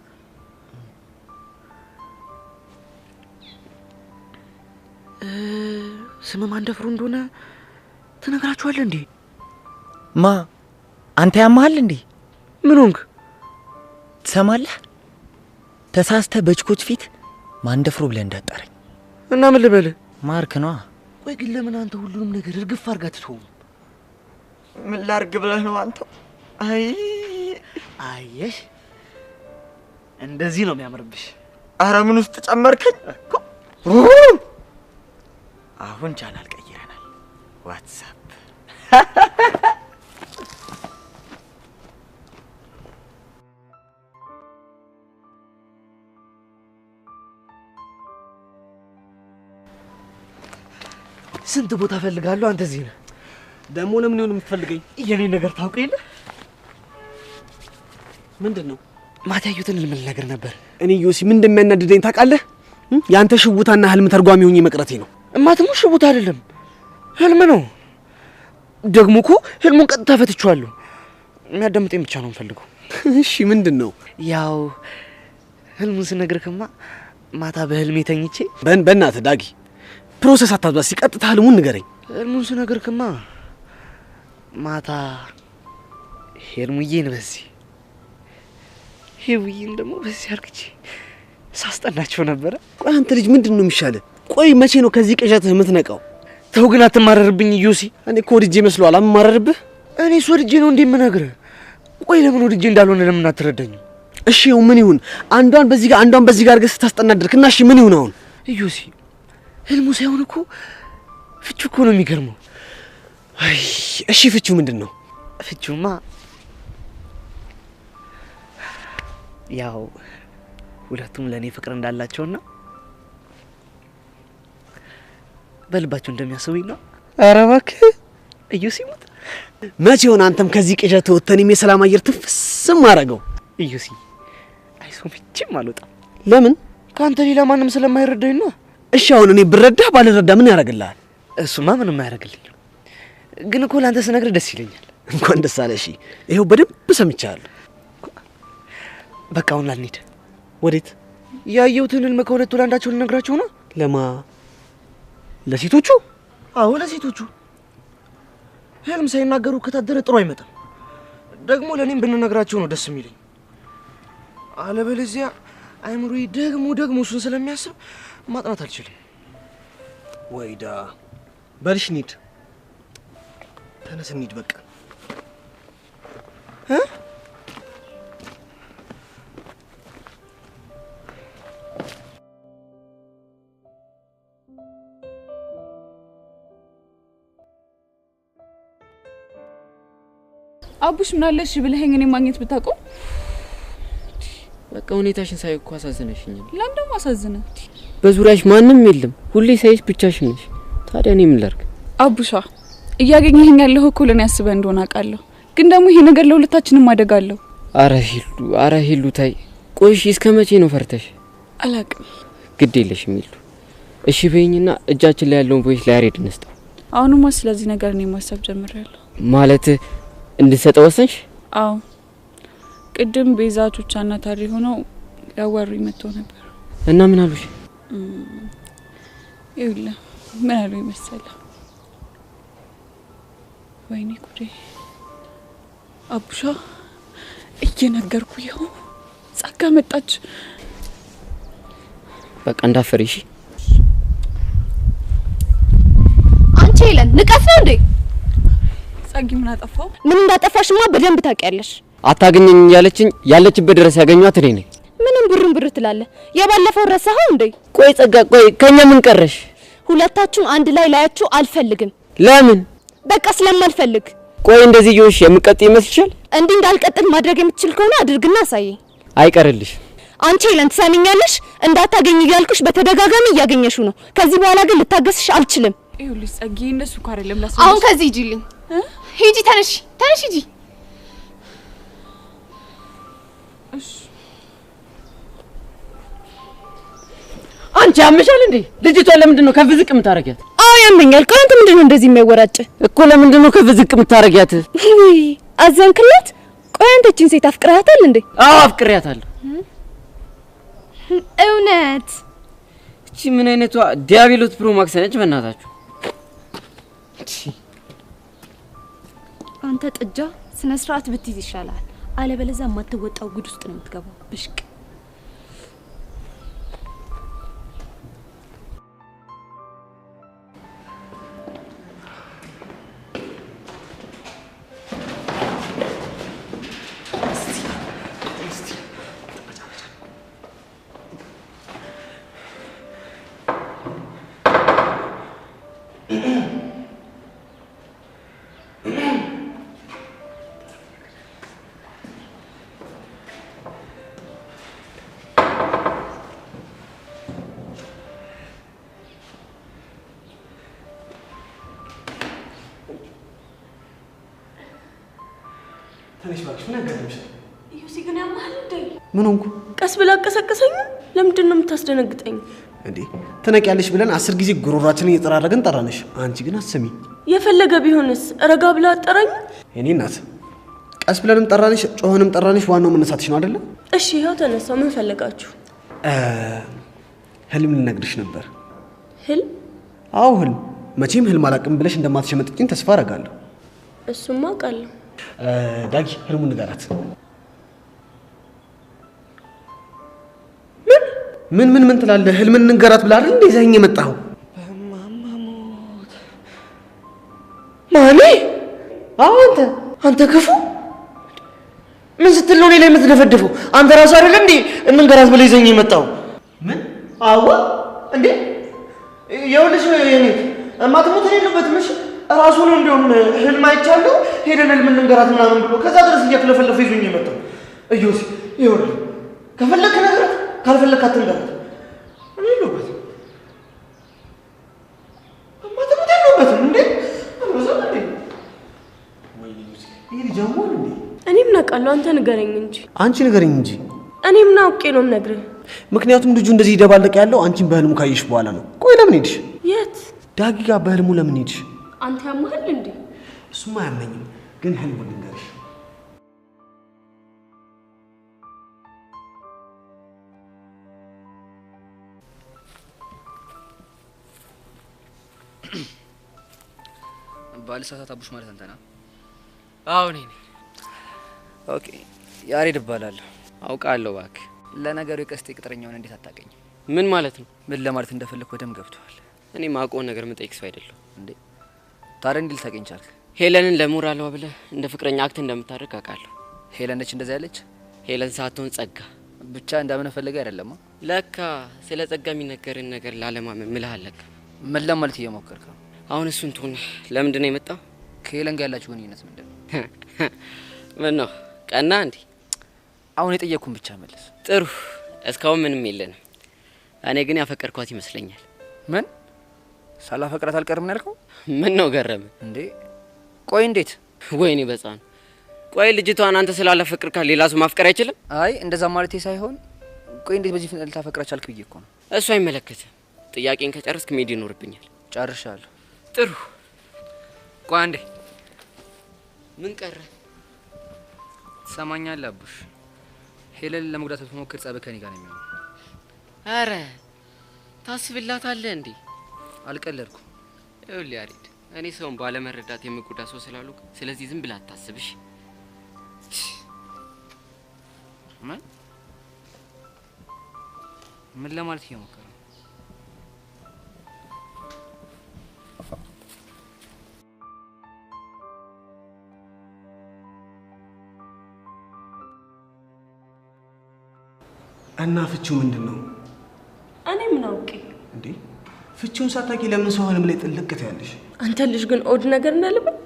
ስም ማን ደፍሮ እንደሆነ ትነግራችኋለህ እንዴ? ማ አንተ ያማሃል እንዴ? ምን ሆንክ? ትሰማለህ? ተሳስተ በችኮች ፊት ማን ደፍሮ ብለህ እንዳጠረኝ። እና ምን ልበልህ? ማርክ ነዋ። ቆይ ግን ለምን አንተ ሁሉንም ነገር እርግፍ አድርጋ ትተውም? ምን ላርግ ብለህ ነው አንተ? አየሽ፣ እንደዚህ ነው የሚያምርብሽ። አረ ምን ውስጥ ጨመርከኝ? አሁን ቻናል ቀይረናል። ዋትስአፕ ስንት ቦታ ፈልጋለሁ። አንተ እዚህ ነህ። ደግሞ ለምን ይሆን የምትፈልገኝ? የኔ ነገር ታውቅ የለ? ምንድነው? ማታ ያዩትን ልምል ነገር ነበር። እኔ ዩሲ ምን እንደሚያናድደኝ ታውቃለህ? ያንተ ሽውታና ህልም ተርጓሚ ሆኜ መቅረቴ ነው። እማትሙ ሽውታ አይደለም ህልም ነው። ደግሞ እኮ ህልሙን ቀጥታ ፈትቼዋለሁ። የሚያዳምጠኝ ብቻ ነው የምፈልገው። እሺ ምንድነው? ያው ህልሙን ስነግርህማ ማታ በህልሜ ተኝቼ በእናትህ ዳጊ ፕሮሰስ አታብዛ። ሲቀጥታ ህልሙን ንገረኝ። ህልሙን ስነግርህማ ማታ ሄርሙዬን በዚህ ሄውዬን ደግሞ በዚህ አርግቼ ሳስጠናቸው ነበረ። ቆይ አንተ ልጅ ምንድን ነው የሚሻለው? ቆይ መቼ ነው ከዚህ ቅዠትህ የምትነቃው? ተው ግን አትማረርብኝ ዩሲ። እኔ እኮ ወድጄ መስሎሃል አልማረርብህ? እኔ ወድጄ ነው እንዴ የምነግርህ? ቆይ ለምን ወድጄ እንዳልሆነ ለምን አትረዳኝም? እሺ ይኸው ምን ይሁን? አንዷን በዚህ ጋር አንዷን በዚህ ጋር አድርገህ ስታስጠና አደርክና እሺ ምን ይሁን አሁን? ዩሲ ህልሙ ሳይሆን እኮ ፍቹ እኮ ነው የሚገርመው። አይ እሺ ፍቹ ምንድን ነው? ፍቹማ ያው ሁለቱም ለኔ ፍቅር እንዳላቸውና በልባቸው እንደሚያስቡኝ ነው። ኧረ እባክህ ዩሲ ሙት። መቼ ሆነ አንተም ከዚህ ቅዠት ወጥተን የሰላም አየር ትፍስም አደረገው? ዩሲ አይሶም ፍቺም አልወጣም። ለምን? ካንተ ሌላ ማንም ስለማይረዳኝ ነው። እሺ አሁን እኔ ብረዳህ ባልረዳ ምን ያደርግልሃል? እሱማ ምንም አያደርግልኝም። ግን እኮ ላንተ ስነግርህ ደስ ይለኛል። እንኳን ደስ አለህ። እሺ ይኸው በደንብ ሰምቻለሁ። በቃ አሁን ላንሂድ። ወዴት? ያየሁትን ህልም ከሁለቱ ለአንዳቸው ልነግራቸው ነው። ለማ? ለሴቶቹ? አዎ ለሴቶቹ። ህልም ሳይናገሩ ከታደረ ጥሩ አይመጣም። ደግሞ ለኔም ብንነግራቸው ነው ደስ የሚለኝ። አለበለዚያ አይምሮዬ ደግሞ እሱን ስለሚያስብ ማጥናት አልችልም። ወይዳ በልሽ እንሂድ። ተነስ እንሂድ በቃ። አቡሽ ምን አለሽ ብለኸኝ እኔ ማግኘት ብታውቀው? በቃ ሁኔታሽን ሳይ እኮ አሳዝነሽኛል። ለምን ደግሞ አሳዝነ? በዙሪያሽ ማንም የለም፣ ሁሌ ሳይሽ ብቻሽን ነሽ። ታዲያ እኔ ምን ላድርግ? አቡሻ እያገኘኸኝ ያለኸው እኮ ለኔ አስበህ እንደሆነ አውቃለሁ፣ ግን ደግሞ ይሄ ነገር ለሁለታችንም አደጋለሁ። አረ ሂሉ ታይ። ቆይሽ እስከ መቼ ነው ፈርተሽ? አላውቅም። ግድ የለሽም ሂሉ። እሺ በይኝና እጃችን ላይ ያለውን ቮይስ ለያሬድ እንስጠው። አሁንማ ስለዚህ ነገር እኔ ማሰብ ጀምሬያለሁ። ማለት እንድሰጠው ወሰንሽ? አዎ ቅድም ቤዛ ቹቻና ታሪ ሆነው ያዋሩኝ መጥተው ነበር። እና ምን አሉሽ? ይኸውልህ ምን አሉኝ መሰለህ? ወይኔ ጉዴ አቡሻ እየነገርኩ ይኸው ጸጋ መጣች። በቃ እንዳፈሪ እሺ። አንቺ ይለን ንቀት ነው እንዴ? ጸጊ ምን አጠፋው? ምን እንዳጠፋሽማ በደንብ ታውቂያለሽ። አታገኘኝ ያለችኝ ያለችበት ድረስ ያገኘኋት እኔ ነኝ። ምንም ብር ትላለህ? የባለፈው ረሳኸው እንዴ? ቆይ ጸጋ፣ ቆይ ከኛ ምን ቀረሽ? ሁለታችሁን አንድ ላይ ላያችሁ አልፈልግም። ለምን? በቃ ስለማልፈልግ። ቆይ እንደዚህ ይሁንሽ የምቀጥይ ይመስልሻል? እንዲህ እንዳልቀጥል ማድረግ የምትችል ከሆነ አድርግና አሳየኝ። አይቀርልሽ። አንቺ ይለን ትሰሚኛለሽ? እንዳታገኝ እያልኩሽ በተደጋጋሚ እያገኘሽው ነው። ከዚህ በኋላ ግን ልታገስሽ አልችልም። ይኸውልሽ ጸጊ እንደሱ እኮ አይደለም ላስ አሁን ከዚህ ሂጂልኝ። ሂጂ ተነሽ ሂጂ። እሺ አንቺ ያምሻል እንዴ? ልጅቷ ለምንድን ነው ከፍ ዝቅ የምታረጊያት? አዎ ያመኛል። ቆይ አንተ ምንድን ነው እንደዚህ የሚያወራጭ? እኮ ለምንድን ነው ከፍ ዝቅ የምታረጊያት? ውይ አዘንክላት። ቆይ አንተ እቺን ሴት አፍቅራታል እንዴ? አዎ አፍቅሪያታለሁ። እውነት? እቺ ምን አይነቷ ዲያብሎስ ፕሮ ማክስ ነች በእናታችሁ? አንተ ጥጃ ስነ ስርዓት ብትይዝ ይሻላል። አለበለዚያ የማትወጣው ጉድ ውስጥ ነው የምትገባው። ብሽቅ ትንሽ ባክሽ ምን አጋጠመሽ? ዩሲ ግን ያማል እንዴ? ምን ሆንኩ? ቀስ ብላ አቀሰቀሰኝ። ለምንድን ነው የምታስደነግጠኝ? እንዴ ትነቂያለሽ ብለን 10 ጊዜ ጉሮሯችንን እየጠራረግን ጠራንሽ። አንቺ ግን አትሰሚ። የፈለገ ቢሆንስ ረጋ ብላ አጠራኝ። የኔ እናት ቀስ ብለንም ጠራንሽ፣ ጮኸንም ጠራንሽ። ዋናው መነሳትሽ ነው አይደለ? እሺ ይኸው ተነሳው። ምን ፈለጋችሁ? ህልም ልነግርሽ ነበር። ህልም? አዎ ህልም። መቼም ህልም አላውቅም ብለሽ እንደማትሸመጥጭኝ ተስፋ አደርጋለሁ። እሱማ አውቃለሁ። ዳጊ ህልሙን ንገራት። ምን ትላለህ? ህልምን እንገራት ብላ አይደል እንዴ ይዘኸኝ የመጣኸው? ማኔ አንተ ክፉ ምን ስትል ነው እኔ ላይ የምትደፈድፈው? አንተ ራስህ አይደል እንዴ እንንገራት ብለህ ይዘኸኝ የመጣኸው? ምን? አዎ እንዴ ይኸውልሽ የኔት እማትሞት የለበትም። እሺ ራሱ ነው እንደውም ህልም አይቻለሁ ሄደን ህልም እንንገራት ምናምን ብሎ ከዛ ድረስ እያክለፈለፈ ይዞኝ የመጣው። እዮሲ ይኸውልህ ከፈለክ ነገራት ካልፈለክ አትንገራት። እኔ የለሁበትም እማትሞት የለበትም እንዴ አልበዛም እንዴ? ይሄ ልጅ አሞል እንዴ? እኔ ምን አውቃለሁ? አንተ ንገረኝ እንጂ። አንቺ ንገረኝ እንጂ። እኔ ምን አውቄ ነው የምነግርህ? ምክንያቱም ልጁ እንደዚህ ይደባለቅ ያለው አንቺን በህልሙ ካየሽ በኋላ ነው። ቆይ ለምን ሄድሽ? የት? ዳጊ ጋር በህልሙ ለምን ሄድሽ? አንተ ያመሃል እንዴ? እሱማ አያመኝም፣ ግን ህልሙ ልንገርሽ። ባልሳሳት አቡሽ ማለት አንተ ነህ? አዎ እኔ ነኝ። ኦኬ ያሬድ እባላለሁ። አውቃለሁ እባክህ። ለነገሩ የቀስቴ ቅጥረኛውን እንዴት አታውቀኝ? ምን ማለት ነው? ምን ለማለት እንደፈለክ ወደም ገብቷል። እኔ ማውቀውን ነገር የምጠይቅ ሰው አይደለሁ። እንዴ ታዲያ እንዴት ልታውቀኝ ቻልክ? ሄለንን ለሞራሏ ብለህ እንደ ፍቅረኛ አክት እንደምታደርግ አውቃለሁ። ሄለን ነች እንደዛ ያለች? ሄለን ሳትሆን ጸጋ ብቻ እንዳምን ፈልገህ አይደለም? ለካ ስለ ጸጋ የሚነገርን ነገር ላለማመን ምልህ አለካ። ምን ለማለት እየሞከርክ ነው? አሁን እሱን ትሁን። ለምንድን ነው የመጣው? ከሄለን ጋር ያላችሁ ግንኙነት ምንድን ነው? ምን ነው ቀና እንዴ? አሁን የጠየቅኩን ብቻ መልስ። ጥሩ እስካሁን ምንም የለንም። እኔ ግን ያፈቀርኳት ይመስለኛል። ምን? ሳላፈቅራት አልቀርም ነው ያልከው? ምን ነው ገረመ እንዴ? ቆይ እንዴት? ወይኔ በጻን ቆይ ልጅቷን አንተ ስላላፈቅርካት ሌላ ሰው ማፍቀር አይችልም? አይ እንደዛ ማለቴ ሳይሆን ቆይ እንዴት በዚህ ፍጥነት ልታፈቅራት ቻልክ ብዬ እኮ ነው። እሱ አይመለከትም። ጥያቄን ከጨረስክ መሄድ ይኖርብኛል። ጨርሻለሁ። ጥሩ ቆይ አንዴ ምን ቀረ? ትሰማኛለህ አቡሽ? ሄለን ለመጉዳት ብትሞክር ጸብህ ከእኔ ጋር ነው የሚሆነው። አረ ታስብላታለህ እንዴ? አልቀለድኩም። ይኸውልህ ያሬድ እኔ ሰውን ባለመረዳት የምጎዳ ሰው ስላልኩ ስለዚህ ዝም ብለህ አታስብሽ። ምን ለማለት እየሞከረ ነው? እና ፍቺው ምንድን ነው? እኔ ምን አውቄ እንዴ? ፍቺውን ሳታውቂ ለምን ሰው ህልም ላይ ጥልቅት ያለሽ? አንተ ልጅ ግን ኦድ ነገር እንዳለበት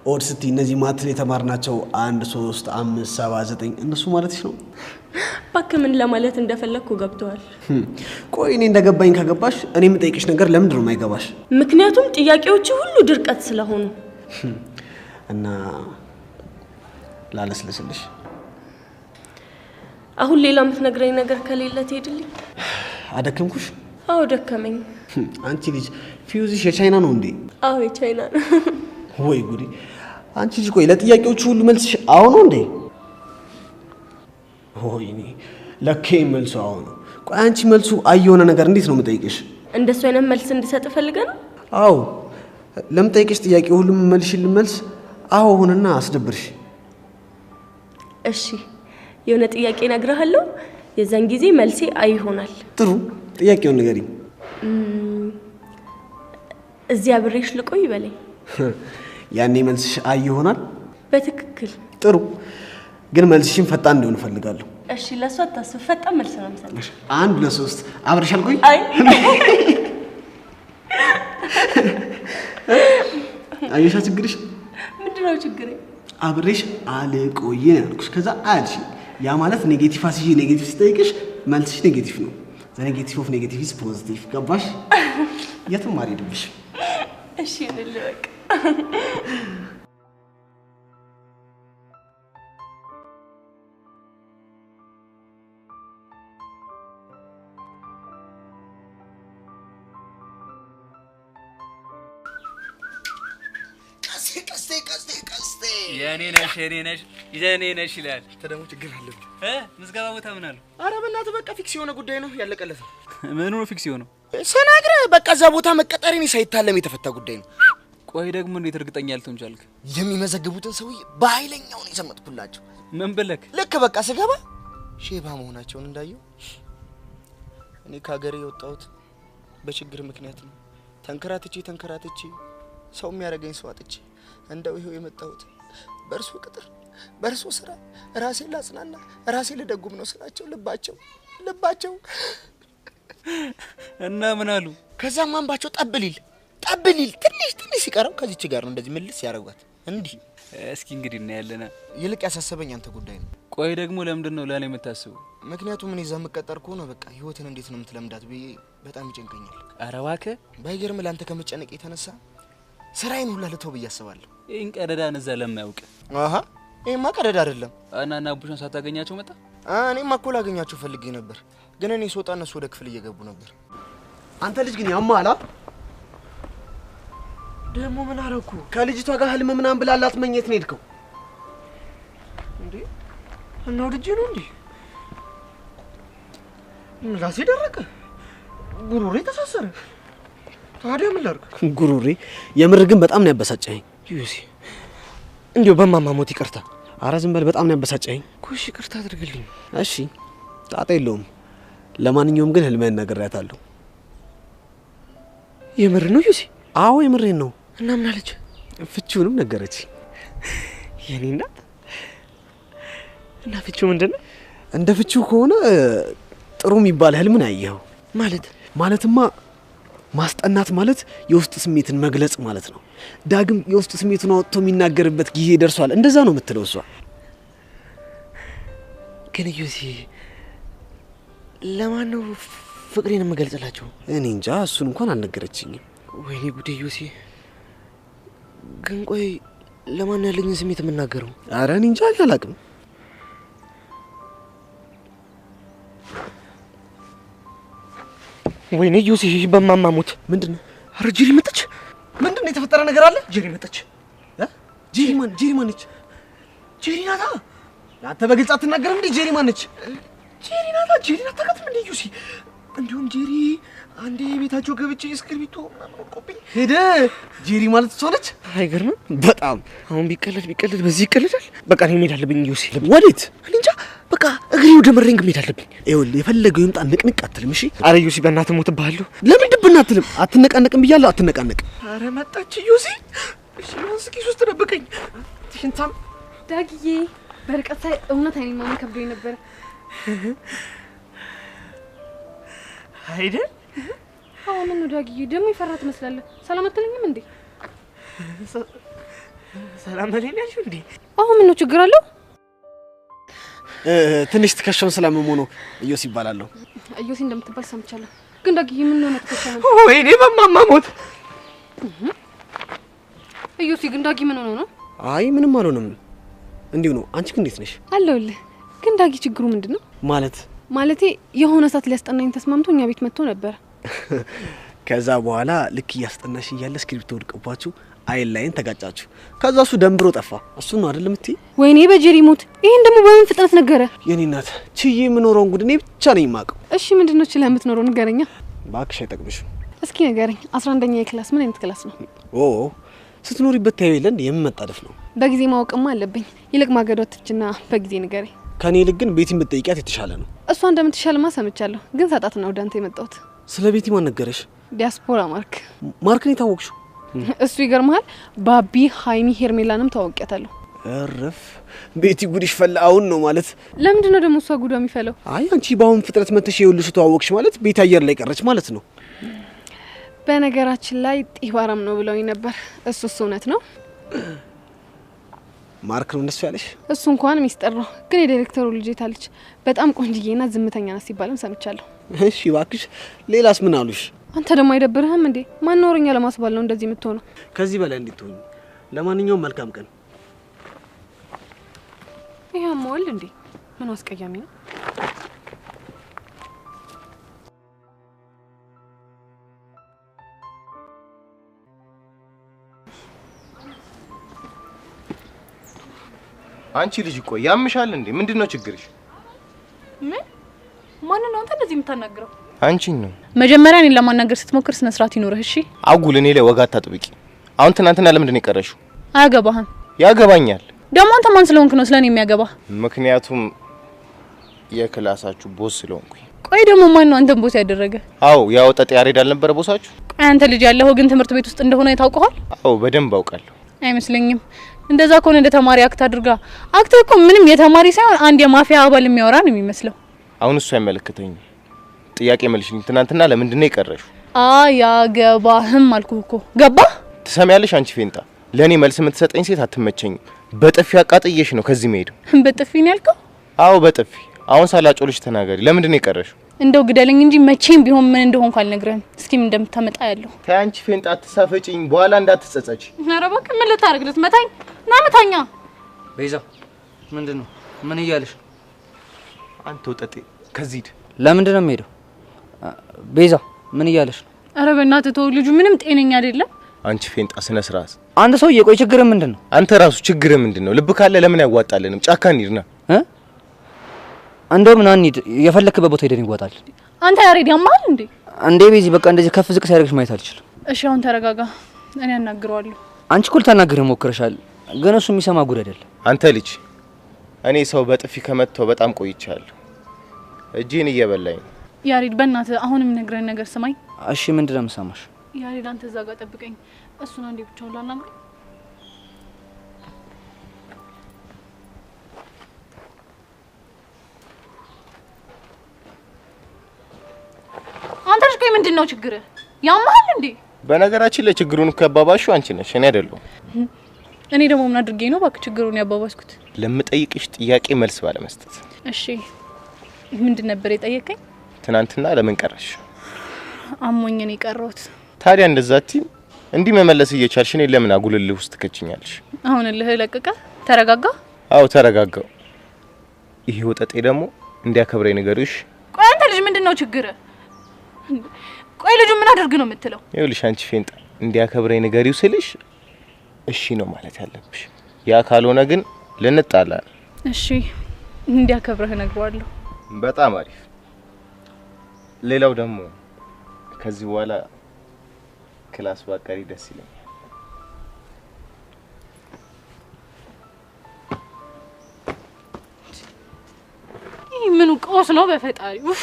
ኦድ ስትይ እነዚህ ማትል የተማርናቸው 1 3 5 7 9 እነሱ ማለትሽ ነው? እባክህ ምን ለማለት እንደፈለግኩ ገብቶሃል? ቆይ እኔ እንደገባኝ ከገባሽ እኔ የምጠይቅሽ ነገር ለምንድን ነው የማይገባሽ? ምክንያቱም ጥያቄዎች ሁሉ ድርቀት ስለሆኑ እና ላለስለስልሽ አሁን ሌላ የምትነግረኝ ነገር ከሌለ ትሄድልኝ። አደከምኩሽ? አዎ ደከመኝ። አንቺ ልጅ ፊውዝሽ የቻይና ነው እንዴ? አዎ የቻይና ነው። ወይ ጉዲ! አንቺ ልጅ ቆይ ለጥያቄዎቹ ሁሉ መልስሽ አዎ ነው እንዴ? ወይኔ ለኬ መልሱ አዎ ነው። ቆይ አንቺ መልሱ አየሆነ ነገር እንዴት ነው የምጠይቅሽ? እንደሱ አይነት መልስ እንድሰጥ ፈልገህ ነው? አዎ ለምጠይቅሽ ጥያቄ ሁሉ መልሽልኝ መልስ አዎ ሆነና አስደብርሽ። እሺ የሆነ ጥያቄ እነግርሃለሁ፣ የዛን ጊዜ መልሴ አይ ይሆናል። ጥሩ ጥያቄውን ንገሪኝ። እዚህ አብሬሽ ልቆይ በለኝ። ያኔ መልስሽ አይ ይሆናል? በትክክል። ጥሩ ግን መልስሽን ፈጣን እንዲሆን እፈልጋለሁ። እሺ ለሷ አታስብ፣ ፈጣን መልስ ነው የምሰጥሽ። 1 2 3 አብሬሽ አልቆይ? አይ አየሻ ችግርሽ? ምንድነው ችግሬ? አብሬሽ አልቆይ ነው ያልኩሽ። ከዛ አልሽ ያ ማለት ኔጌቲቭ አስይዤ ኔጌቲቭ ስጠይቅሽ መልስሽ ኔጌቲቭ ነው። ኔጌቲቭ ኦፍ ኔጌቲቭ ኢዝ ፖዚቲቭ። ገባሽ? የትም አልሄድብሽ። እሺ እንልበቅ። ቀስቴ የኔ ነሽ ይላል። ተደሞ ችግር አለብኝ። ምዝገባ ቦታ ምን አለው? አረ በእናትህ በቃ ፊክስ የሆነ ጉዳይ ነው፣ ያለቀለት ነው። ምኑ ነው ፊክስ የሆነው? ስነግርህ በቃ እዛ ቦታ መቀጠሬን ሳይታለም የተፈታ ጉዳይ ነው። ቆይ ደግሞ እንዴት እርግጠኛ ልትሆን ቻልክ? የሚመዘግቡትን ሰውዬ በኃይለኛው ነው የሰመጥኩላቸው። ምን ብለክ? ልክ በቃ ስገባ ሼባ መሆናቸውን እንዳየው እኔ ከሀገሬ የወጣሁት በችግር ምክንያት ነው። ተንከራትቼ ሰው የሚያደርገኝ ሰው አጥቼ እንደው ይሄው የመጣሁት በእርሶ ቅጥር በእርሶ ስራ ራሴን ላጽናና ራሴን ልደጉም ነው ስላቸው ልባቸው እና ምን አሉ? ከዛም አንባቸው ጠብሊል ትንሽ ሲቀረው ከዚች ጋር ነው እንደዚህ ምልስ ያረጋት እንዲህ። እስኪ እንግዲህ እናያለን። ይልቅ ያሳሰበኝ አንተ ጉዳይ ነው። ቆይ ደግሞ ለምንድን ነው ለኔ የምታስበው? ምክንያቱም እኔ እዛ መቀጠር ከሆነ በቃ ህይወትን እንዴት ነው የምትለምዳት ብዬ በጣም ይጨንቀኛል። ኧረ እባክህ ባይገርም ለአንተ ከመጨነቅ የተነሳ ስራዬን ሁላ ልተው ብዬ አስባለሁ። ይህን ቀደዳን እዛ ለማያውቅ አሃ ይሄማ ቀደዳ አይደለም። እና አቡሽን ሳታገኛቸው መጣ? እኔማ እኮ ላገኛቸው ፈልጌ ነበር፣ ግን እኔ ስወጣ እነሱ ወደ ክፍል እየገቡ ነበር። አንተ ልጅ ግን ያማላ ደግሞ ምን አረኩ? ከልጅቷ ጋር ህልም ምናምን ብላላት መኘት ነው የሄድከው እንዴ? እና ወድጄ ነው እንዴ? ምላሴ ደረቀ፣ ጉሮሬ ተሳሰረ። ታዲያ ምን ላድርግ? ጉሮሬ የምር ግን በጣም ነው ያበሳጨኝ ዩሲ። እንዴው በማማሞት ይቅርታ። ኧረ ዝም በል፣ በጣም ነው ያበሳጨኝ። ኩሽ ይቅርታ አድርግልኝ። እሺ ጣጣ የለውም። ለማንኛውም ግን ህልምህን ነግሬያታለሁ። የምር ነው ዩሲ? አዎ የምሬን ነው። እና ምን አለች? ፍቺውንም ነገረች። የኔ እናት እና ፍቺው ምንድነው? እንደ ፍቺው ከሆነ ጥሩ የሚባል ህልም ነው ያየኸው። ማለትማ ማስጠናት ማለት የውስጥ ስሜትን መግለጽ ማለት ነው። ዳግም የውስጥ ስሜቱን አውጥቶ የሚናገርበት ጊዜ ደርሷል። እንደዛ ነው የምትለው እሷ። ግን ዩሲ ለማን ነው ፍቅሬን የምገልጽላቸው? እኔ እንጃ፣ እሱን እንኳን አልነገረችኝም። ወይኔ ጉዴ ዩሲ። ግን ቆይ ለማን ያለኝን ስሜት የምናገረው? ኧረ እኔ እንጃ፣ አላውቅም። ወይኔ ዩሲ በማማሙት ምንድነው? ኧረ ጄሪ መጣች። ምንድነው የተፈጠረ ነገር አለ? ጄሪ መጣች። ጄሪ ማነች? ጄሪ ናታ። አንተ በግልጽ አትናገርም እንዴ? ጄሪ ማነች? ጄሪ ናታ። ጄሪ ናታ ከትም እንዴ ዩሲ? እንዲሁም ጄሪ አንዴ ቤታቸው ገብቼ እስክሪብቶ ምናምን ወድቆብኝ ሄደ። ጄሪ ማለት እሷ ነች? አይገርምም? በጣም አሁን ቢቀለድ በዚህ ይቀለዳል። በቃ እኔ መሄድ አለብኝ ዩሲ። ወዴት? እኔ እንጃ። በቃ እግሬ ወደ መሬንግ መሄድ አለብኝ። ይኸውልህ የፈለገው ይምጣ፣ ንቅንቅ አትልም። እሺ? አረ ዩሲ በእናትህ ሞትብሃለሁ። ለምን ድብና አትልም? አትነቃነቅም ብያለሁ፣ አትነቃነቅም። አረ መጣች ዩሲ። እሺ ቢያንስ ኪስ ውስጥ ደብቀኝ። ትሽንታም ዳግዬ በርቀት ሳይ እውነት አይኔ ማመን ከብዶኝ ነበር። አይደል? አዎ ምን ነው ዳግዬ ደግሞ ይፈራ ትመስላለህ። ሰላም አትለኝም እንዴ? ሰላም አለኝ ያልሽው እንዴ? አዎ ምን ነው ችግር አለው? ትንሽ ትከሻውን ስላመመው ነው። እዮስ ይባላለሁ። እዮስ እንደምትባል ሰምቻለሁ። ግን ዳግዬ ምን ነው ትከሻው? ወይኔ በማማሞት እዮስ ግን ዳጊ ምን ሆኖ ነው? አይ ምንም አልሆነም፣ እንዲሁ ነው። አንቺ ግን እንዴት ነሽ? አለሁልህ። ግን ዳጊ ችግሩ ምንድነው? ማለቴ የሆነ ሰዓት ሊያስጠናኝ ተስማምቶ እኛ ቤት መጥቶ ነበር። ከዛ በኋላ ልክ እያስጠናሽ እያለ እስክሪብቶ ወድቆባችሁ አይን ላይን ተጋጫችሁ። ከዛ እሱ ደንብሮ ጠፋ። እሱ ነው አይደል የምትይ? ወይኔ በጄሪ ሞት! ይሄን ደግሞ በምን ፍጥነት ነገረ? የኔ እናት ችዬ የምኖረው እንግዲህ እኔ ብቻ ነኝ የማውቀው። እሺ ምንድነው ችለህ የምትኖረው? ንገረኛ። እባክሽ አይጠቅምሽም። እስኪ ንገረኝ። 11ኛ ክላስ ምን አይነት ክላስ ነው? ስትኖሪበት ታየው የለ እንዴ? የምመጣደፍ ነው። በጊዜ ማወቅማ አለብኝ። ይልቅ ማገዶትችና በጊዜ ንገረኝ። ከኔ ይልቅ ግን ቤቲን ብትጠይቂያት የተሻለ ነው። እሷ እንደምትሻልማ ሰምቻለሁ፣ ግን ሳጣት ነው ወደ አንተ የመጣሁት። ስለ ቤቲ ማን ነገረሽ? ዲያስፖራ ማርክን የታወቅሽው? እሱ ይገርምሃል፣ ባቢ ሃይሚ ሄርሜላንም ታወቂያታለሁ። እረፍ ቤቲ ጉድሽ ፈላ። አሁን ነው ማለት? ለምንድን ነው ደግሞ እሷ ጉዷ የሚፈለው? አይ አንቺ በአሁን ፍጥረት መተሽ የውልሽ ተዋወቅሽ ማለት ቤት አየር ላይ ቀረች ማለት ነው። በነገራችን ላይ ጢባራም ነው ብለውኝ ነበር። እሱስ እውነት ነው? ማርክ ነው እንደሱ ያለሽ? እሱ እንኳን ሚስጥር ነው፣ ግን የዳይሬክተሩ ልጅ ታለች በጣም ቆንጅዬና ዝምተኛ ናት ሲባልም ሰምቻለሁ። እሺ እባክሽ ሌላስ ምን አሉሽ? አንተ ደግሞ አይደብርህም እንዴ? ማን ኖርኛ ለማስባል ነው እንደዚህ የምትሆነው? ከዚህ በላይ እንድትሆኝ። ለማንኛውም መልካም ቀን። ይሄም ወልድ እንዴ ምን አስቀያሚ ነው? አንቺ ልጅ ቆይ ያምሻል እንዴ? ምንድነው ችግርሽ? ምን ማን ነው አንተ እንደዚህ የምታናግረው? አንቺን ነው። መጀመሪያ እኔን ለማናገር ስትሞክር ስነ ስርዓት ይኖርህ እሺ? አጉል እኔ ላይ ወጋ አታጥብቂ። አሁን ትናንትና ለምንድን ነው የቀረሽው? አያገባህም። ያገባኛል። ደግሞ አንተ ማን ስለሆንክ ነው ስለኔ የሚያገባህ? ምክንያቱም የክላሳችሁ ቦስ ስለሆንኩኝ። ቆይ ደግሞ ማን ነው አንተን ቦስ ያደረገ? አዎ ያው ወጣት ያሬድ አልነበረ ቦሳችሁ? ቆይ አንተ ልጅ ያለው ግን ትምህርት ቤት ውስጥ እንደሆነ ታውቀዋል? አዎ በደንብ አውቃለሁ። አይመስለኝም። እንደዛ ከሆነ እንደ ተማሪ አክት አድርጋ አክት እኮ ምንም የተማሪ ሳይሆን አንድ የማፊያ አባል የሚያወራ ነው የሚመስለው። አሁን እሱ አይመለከተኝም። ጥያቄ መልሽኝ። ትናንትና ለምንድን ነው የቀረሽው? አያገባህም አልኩህ እኮ። ገባ? ትሰሚያለሽ አንቺ ፌንጣ፣ ለኔ መልስ የምትሰጠኝ ሴት አትመቸኝም። በጥፊ አቃጥዬሽ ነው ከዚህ መሄደው። በጥፊ ነው ያልከው? አዎ በጥፊ። አሁን ሳላጮልሽ ተናገሪ። ለምንድን ነው የቀረሽው? እንደው ግደለኝ እንጂ መቼም ቢሆን ምን እንደሆንኩ አልነግረህም። እስኪ ምን እንደምታመጣ ያለው። ተይ አንቺ ፌንጣ አትሳፈጪኝ፣ በኋላ እንዳትጸጸች። ኧረ እባክህ ምን ልታረግ? ልትመታኝ? ና መታኛ። ቤዛ ምንድነው? ምን እያለሽ? አንተ ወጠጤ ከዚህ ሂድ። ለምንድን ነው የምሄደው? ቤዛ ምን እያለሽ ነው? ኧረ በእናትህ ተው፣ ልጁ ምንም ጤነኛ አይደለም። አንቺ ፌንጣ ስነ ስርዓት። አንድ ሰው የቆይ ችግር ምንድነው? አንተ ራሱ ችግር ምንድነው? ልብ ካለ ለምን ያዋጣልንም? ጫካ እንሂድና እንደውም ና እንሂድ። የፈለክበት ቦታ ሄደን ይወጣል። አንተ ያሬድ ያማል እንዴ? እንዴ ቤዚ በቃ እንደዚህ ከፍ ዝቅ ሲያደርግሽ ማየት አልችልም። እሺ አሁን ተረጋጋ፣ እኔ አናግረዋለሁ። አንቺ እኮ ልታናግረው ሞክረሻል፣ ግን እሱ የሚሰማ ጉድ አይደለም። አንተ ልጅ እኔ ሰው በጥፊ ከመተው በጣም ቆይቻለሁ። እጄን እየበላኝ ነው። ያሬድ በእናትህ አሁንም ነግረን ነገር ስማኝ። እሺ ምንድነው የምሰማሽ? ያሬድ አንተ እዛ ጋር ጠብቀኝ፣ እሱን አንዴ ብቻውን ላናግረው። አንተ ልጅ ቆይ ምንድነው ችግር? ያማል እንዴ? በነገራችን ላይ ችግሩን ከባባሹ አንቺ ነሽ፣ እኔ አይደለሁም። እኔ ደግሞ ምን አድርጌ ነው ባክ ችግሩን ያባባስኩት? ለምጠይቅሽ ጥያቄ መልስ ባለመስጠት። እሺ ምንድን ነበር የጠየቀኝ? ትናንትና ለምን ቀረሽ? አሞኝ ነው የቀረሁት። ታዲያ እንደዛ አትይም? እንዲህ መመለስ እየቻልሽ እኔ ለምን አጉልልህ ውስጥ ትከችኛለሽ? አሁን ልህ ለቀቀ? ተረጋጋ? አዎ ተረጋጋው። ይሄ ወጠጤ ደግሞ እንዲያከብረኝ ንገሪሽ። ቆይ አንተ ልጅ ምንድነው ችግር? ቆይ ልጁ ምን አድርግ ነው የምትለው? ይኸውልሽ አንቺ ፌንጣ እንዲያከብረኝ ንገሪው ስልሽ እሺ ነው ማለት ያለብሽ። ያ ካልሆነ ግን ልንጣላ። እሺ እንዲያከብረህ እነግረዋለሁ። በጣም አሪፍ። ሌላው ደግሞ ከዚህ በኋላ ክላስ ባቀሪ ደስ ይለኛል። ይህ ምኑ ቀውስ ነው በፈጣሪ? ኡፍ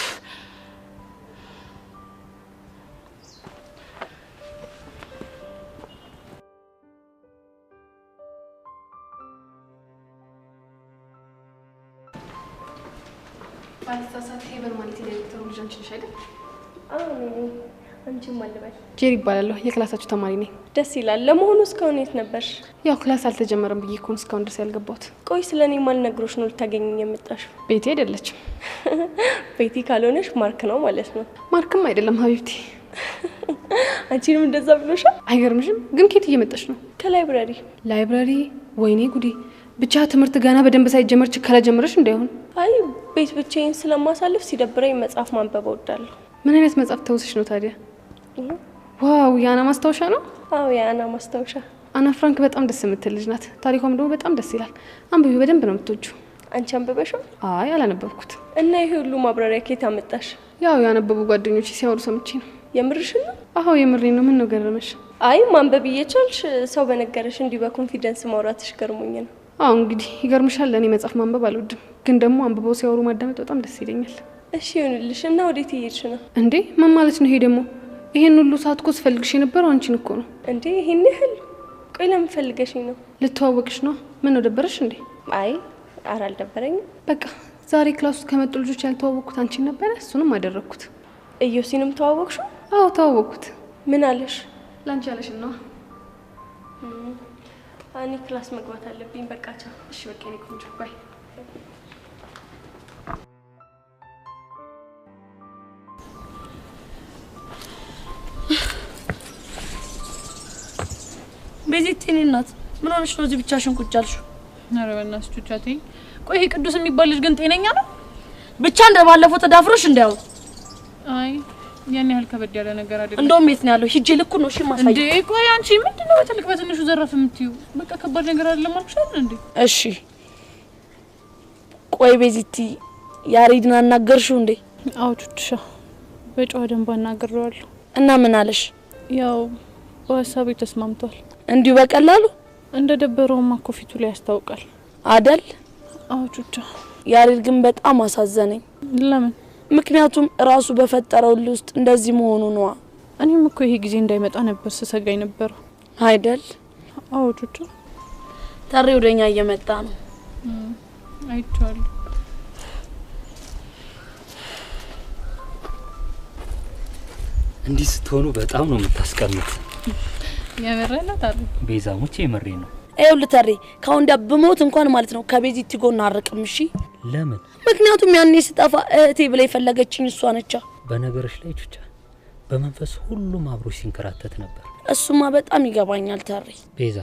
ባልሳሳት ሄቨን ማለት የዳይሬክተሩ ልጅ አንቺ ነሽ አይደል? አዎ ነኝ። አንቺም አልበል። ጄሪ ይባላለሁ። የክላሳችሁ ተማሪ ነኝ። ደስ ይላል። ለመሆኑ እስካሁን የት ነበርሽ? ያው ክላስ አልተጀመረም ብዬ እኮ ነው እስካሁን ድረስ ያልገባሁት። ቆይ ስለኔ ማልነግሮሽ ነው ልታገኘኝ የመጣሽው? ቤቲ አይደለችም። ቤቲ ካልሆነሽ ማርክ ነው ማለት ነው። ማርክም አይደለም ሀቢብቲ። አንቺንም እንደዛ ብሎሻል? አይገርምሽም? ግን ኬት እየመጣሽ ነው? ከላይብራሪ። ላይብራሪ? ወይኔ ጉዴ! ብቻ ትምህርት ገና በደንብ ሳይጀመር ችከላ ጀምረሽ እንዳይሆን። አይ ቤት ብቻዬን ስለማሳልፍ ሲደብረኝ መጽሐፍ ማንበብ እወዳለሁ። ምን አይነት መጽሐፍ ተውስሽ ነው ታዲያ? ዋው የአና ማስታወሻ ነው? አዎ የአና ማስታወሻ። አና ፍራንክ በጣም ደስ የምትል ልጅ ናት። ታሪኳም ደግሞ በጣም ደስ ይላል። አንብቢ፣ በደንብ ነው የምትወጂው። አንቺ አንብበሽው? አይ አላነበብኩት። እና ይሄ ሁሉ ማብራሪያ ከየት አመጣሽ? ያው ያነበቡ ጓደኞቼ ሲያወሩ ሰምቼ ነው። የምርሽን ነው? አዎ የምሬን ነው። ምን ነው ገረመሽ? አይ ማንበብ እየቻልሽ ሰው በነገረሽ እንዲህ በኮንፊደንስ ማውራትሽ ገርሞኝ ነው። አዎ እንግዲህ ይገርምሻል። ለእኔ መጽሐፍ ማንበብ አልወድም፣ ግን ደግሞ አንብበው ሲያወሩ ማዳመጥ በጣም ደስ ይለኛል። እሺ ይሁንልሽ። እና ወዴት እየሄድሽ ነው? እንዴ ምን ማለት ነው ይሄ ደግሞ? ይሄን ሁሉ ሰዓት እኮ ስፈልግሽ የነበረው አንቺን እኮ ነው። እንዴ ይሄን ያህል? ቆይ ለምን ፈልገሽኝ ነው? ልተዋወቅሽ ነው። ምን ነው ደበረሽ እንዴ? አይ ኧረ አልደበረኝም። በቃ ዛሬ ክላስ ውስጥ ከመጡ ልጆች ያልተዋወቅኩት አንቺን ነበረ። እሱንም አደረግኩት። እዮሲንም ተዋወቅሽው? አዎ ተዋወቅኩት። ምን አለሽ? ላንቺ አለሽ ነው። እኔ ክላስ መግባት አለብኝ። በቃ ቻው። እሺ በቃ እኔ ቆንጆ ባይ። ቤዚት እኔ እናት ምን ሆነሽ ነው እዚህ ብቻሽን ቁጭ አልሽው? ኧረ በእናትሽ ቹቻቴ። ቆይ ይሄ ቅዱስ የሚባል ልጅ ግን ጤነኛ ነው? ብቻ እንደባለፈው ተዳፍሮሽ እንዳይሆን። አይ ያን ያህል ከበድ ያለ ነገር አይደለም። እንደውም የት ነው ያለው? ሂጄ ልኩ ነው እሺ ማሳይ። እንዴ ቆይ አንቺ ምንድነው በትልቅ በትንሹ ዘረፍ የምትይው? በቃ ከባድ ነገር አይደለም አልኩሽ አይደል እንዴ? እሺ ቆይ ቤዚቲ ያሬድን አናገርሽው እንዴ? አዎ ቹቻ በጨዋ ደንብ አናግሬዋለሁ። እና ምን አለሽ? ያው በሀሳቡ ተስማምቷል። እንዲሁ በቀላሉ እንደ ደበረውማ እኮ ፊቱ ላይ ያስታውቃል አይደል? አዎ ቹቻ። ያሬድ ግን በጣም አሳዘነኝ። ለምን? ምክንያቱም ራሱ በፈጠረው ውስጥ እንደዚህ መሆኑ ነው። እኔም እኮ ይሄ ጊዜ እንዳይመጣ ነበር ስሰጋኝ ነበር አይደል? አዎ ቹቹ ታሬ ወደኛ እየመጣ ነው። አይቻለሁ። እንዲህ ስትሆኑ በጣም ነው የምታስቀምጥ። የመረና ታሬ ቤዛሙቼ የመሬ ነው። ይኸውልህ ታሬ ካሁን በሞት እንኳን ማለት ነው ከቤዚቲ ጎን አርቅም። እሺ ለምን? ምክንያቱም ያኔ ስጠፋ እህቴ ብለ የፈለገችኝ እሷ ነች። በነገርሽ ላይ ቹቻ በመንፈስ ሁሉም አብሮሽ ሲንከራተት ነበር። እሱማ በጣም ይገባኛል ታሬ። ቤዛ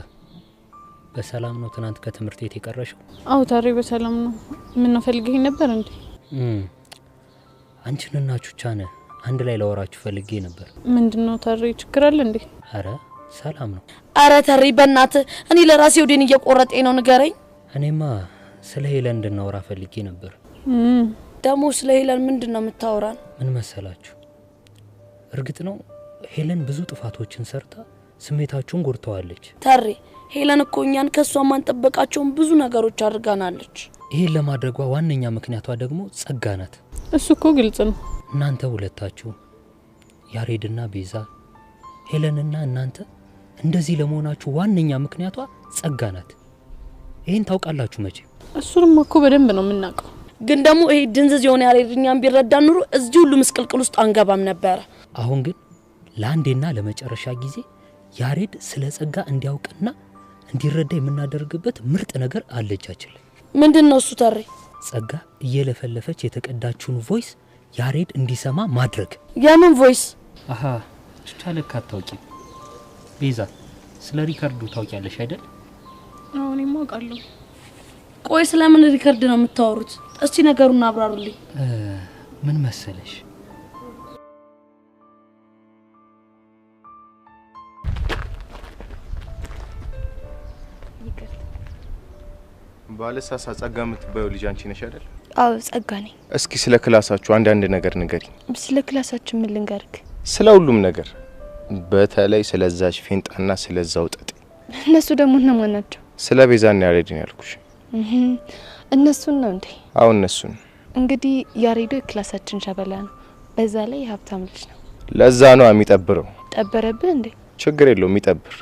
በሰላም ነው ትናንት ከትምህርት ቤት የቀረሽው? አዎ ታሬ በሰላም ነው። ምን ነው ፈልገኝ ነበር እንዴ? አንቺንና ቹቻን አንድ ላይ ላወራችሁ ፈልጌ ነበር። ምንድነው ታሬ ችግር አለ እንዴ? አረ ሰላም ነው። አረ ታሬ በእናትህ እኔ ለራሴ ወዴን እየቆረጠኝ ነው ንገረኝ። እኔማ ስለ ሄለን እንድናወራ ፈልጌ ነበር። ደግሞ ስለ ሄለን ምንድነው የምታወራን? ምን መሰላችሁ? እርግጥ ነው ሄለን ብዙ ጥፋቶችን ሰርታ ስሜታችሁን ጎድተዋለች። ታሬ ሄለን እኮ እኛን ከሷ ማንጠበቃቸውን ብዙ ነገሮች አድርጋናለች። ይሄን ለማድረጓ ዋነኛ ምክንያቷ ደግሞ ጸጋ ናት። እሱ እኮ ግልጽ ነው። እናንተ ሁለታችሁ ያሬድና ቤዛ፣ ሄለንና እናንተ እንደዚህ ለመሆናችሁ ዋነኛ ምክንያቷ ጸጋ ናት። ይሄን ታውቃላችሁ መቼ? እሱንም እኮ በደንብ ነው የምናውቀው። ግን ደግሞ ይሄ ድንዝዝ የሆነ ያሬድኛን ቢረዳ ኑሮ እዚህ ሁሉ ምስቅልቅል ውስጥ አንገባም ነበር። አሁን ግን ለአንዴና ለመጨረሻ ጊዜ ያሬድ ስለ ጸጋ እንዲያውቅና እንዲረዳ የምናደርግበት ምርጥ ነገር አለቻችን። ምንድነው እሱ ታሬ? ጸጋ እየለፈለፈች የተቀዳችውን ቮይስ ያሬድ እንዲሰማ ማድረግ። ያምን ቮይስ? አሃ ቻለካ ታውቂ? ቤዛ ስለ ሪካርዱ ታውቂያለሽ አይደል? አዎ እኔም አውቃለሁ። ቆይ ስለምን ሪካርድ ነው የምታወሩት? እስቲ ነገሩን አብራሩልኝ። ምን መሰለሽ ባለሳሳ ጸጋ የምትባየው ልጅ አንቺ ነሽ አይደል? አዎ ጸጋ ነኝ። እስኪ ስለ ክላሳችሁ አንዳንድ ነገር ንገሪኝ። ስለ ክላሳችን ምን ልንገርክ? ስለ ሁሉም ነገር፣ በተለይ ስለዛች ፌንጣና ስለዛው ጠጤ። እነሱ ደግሞ እነማን ናቸው? ስለ ቤዛና ያሬድ ነው ያልኩሽ። እነሱን ነው እንዴ? አዎ እነሱን። እንግዲህ ያሬዶ የክላሳችን ሸበላ ነው። በዛ ላይ የሀብታም ልጅ ነው። ለዛ ነው የሚጠብረው። ጠበረብህ እንዴ? ችግር የለውም የሚጠብር።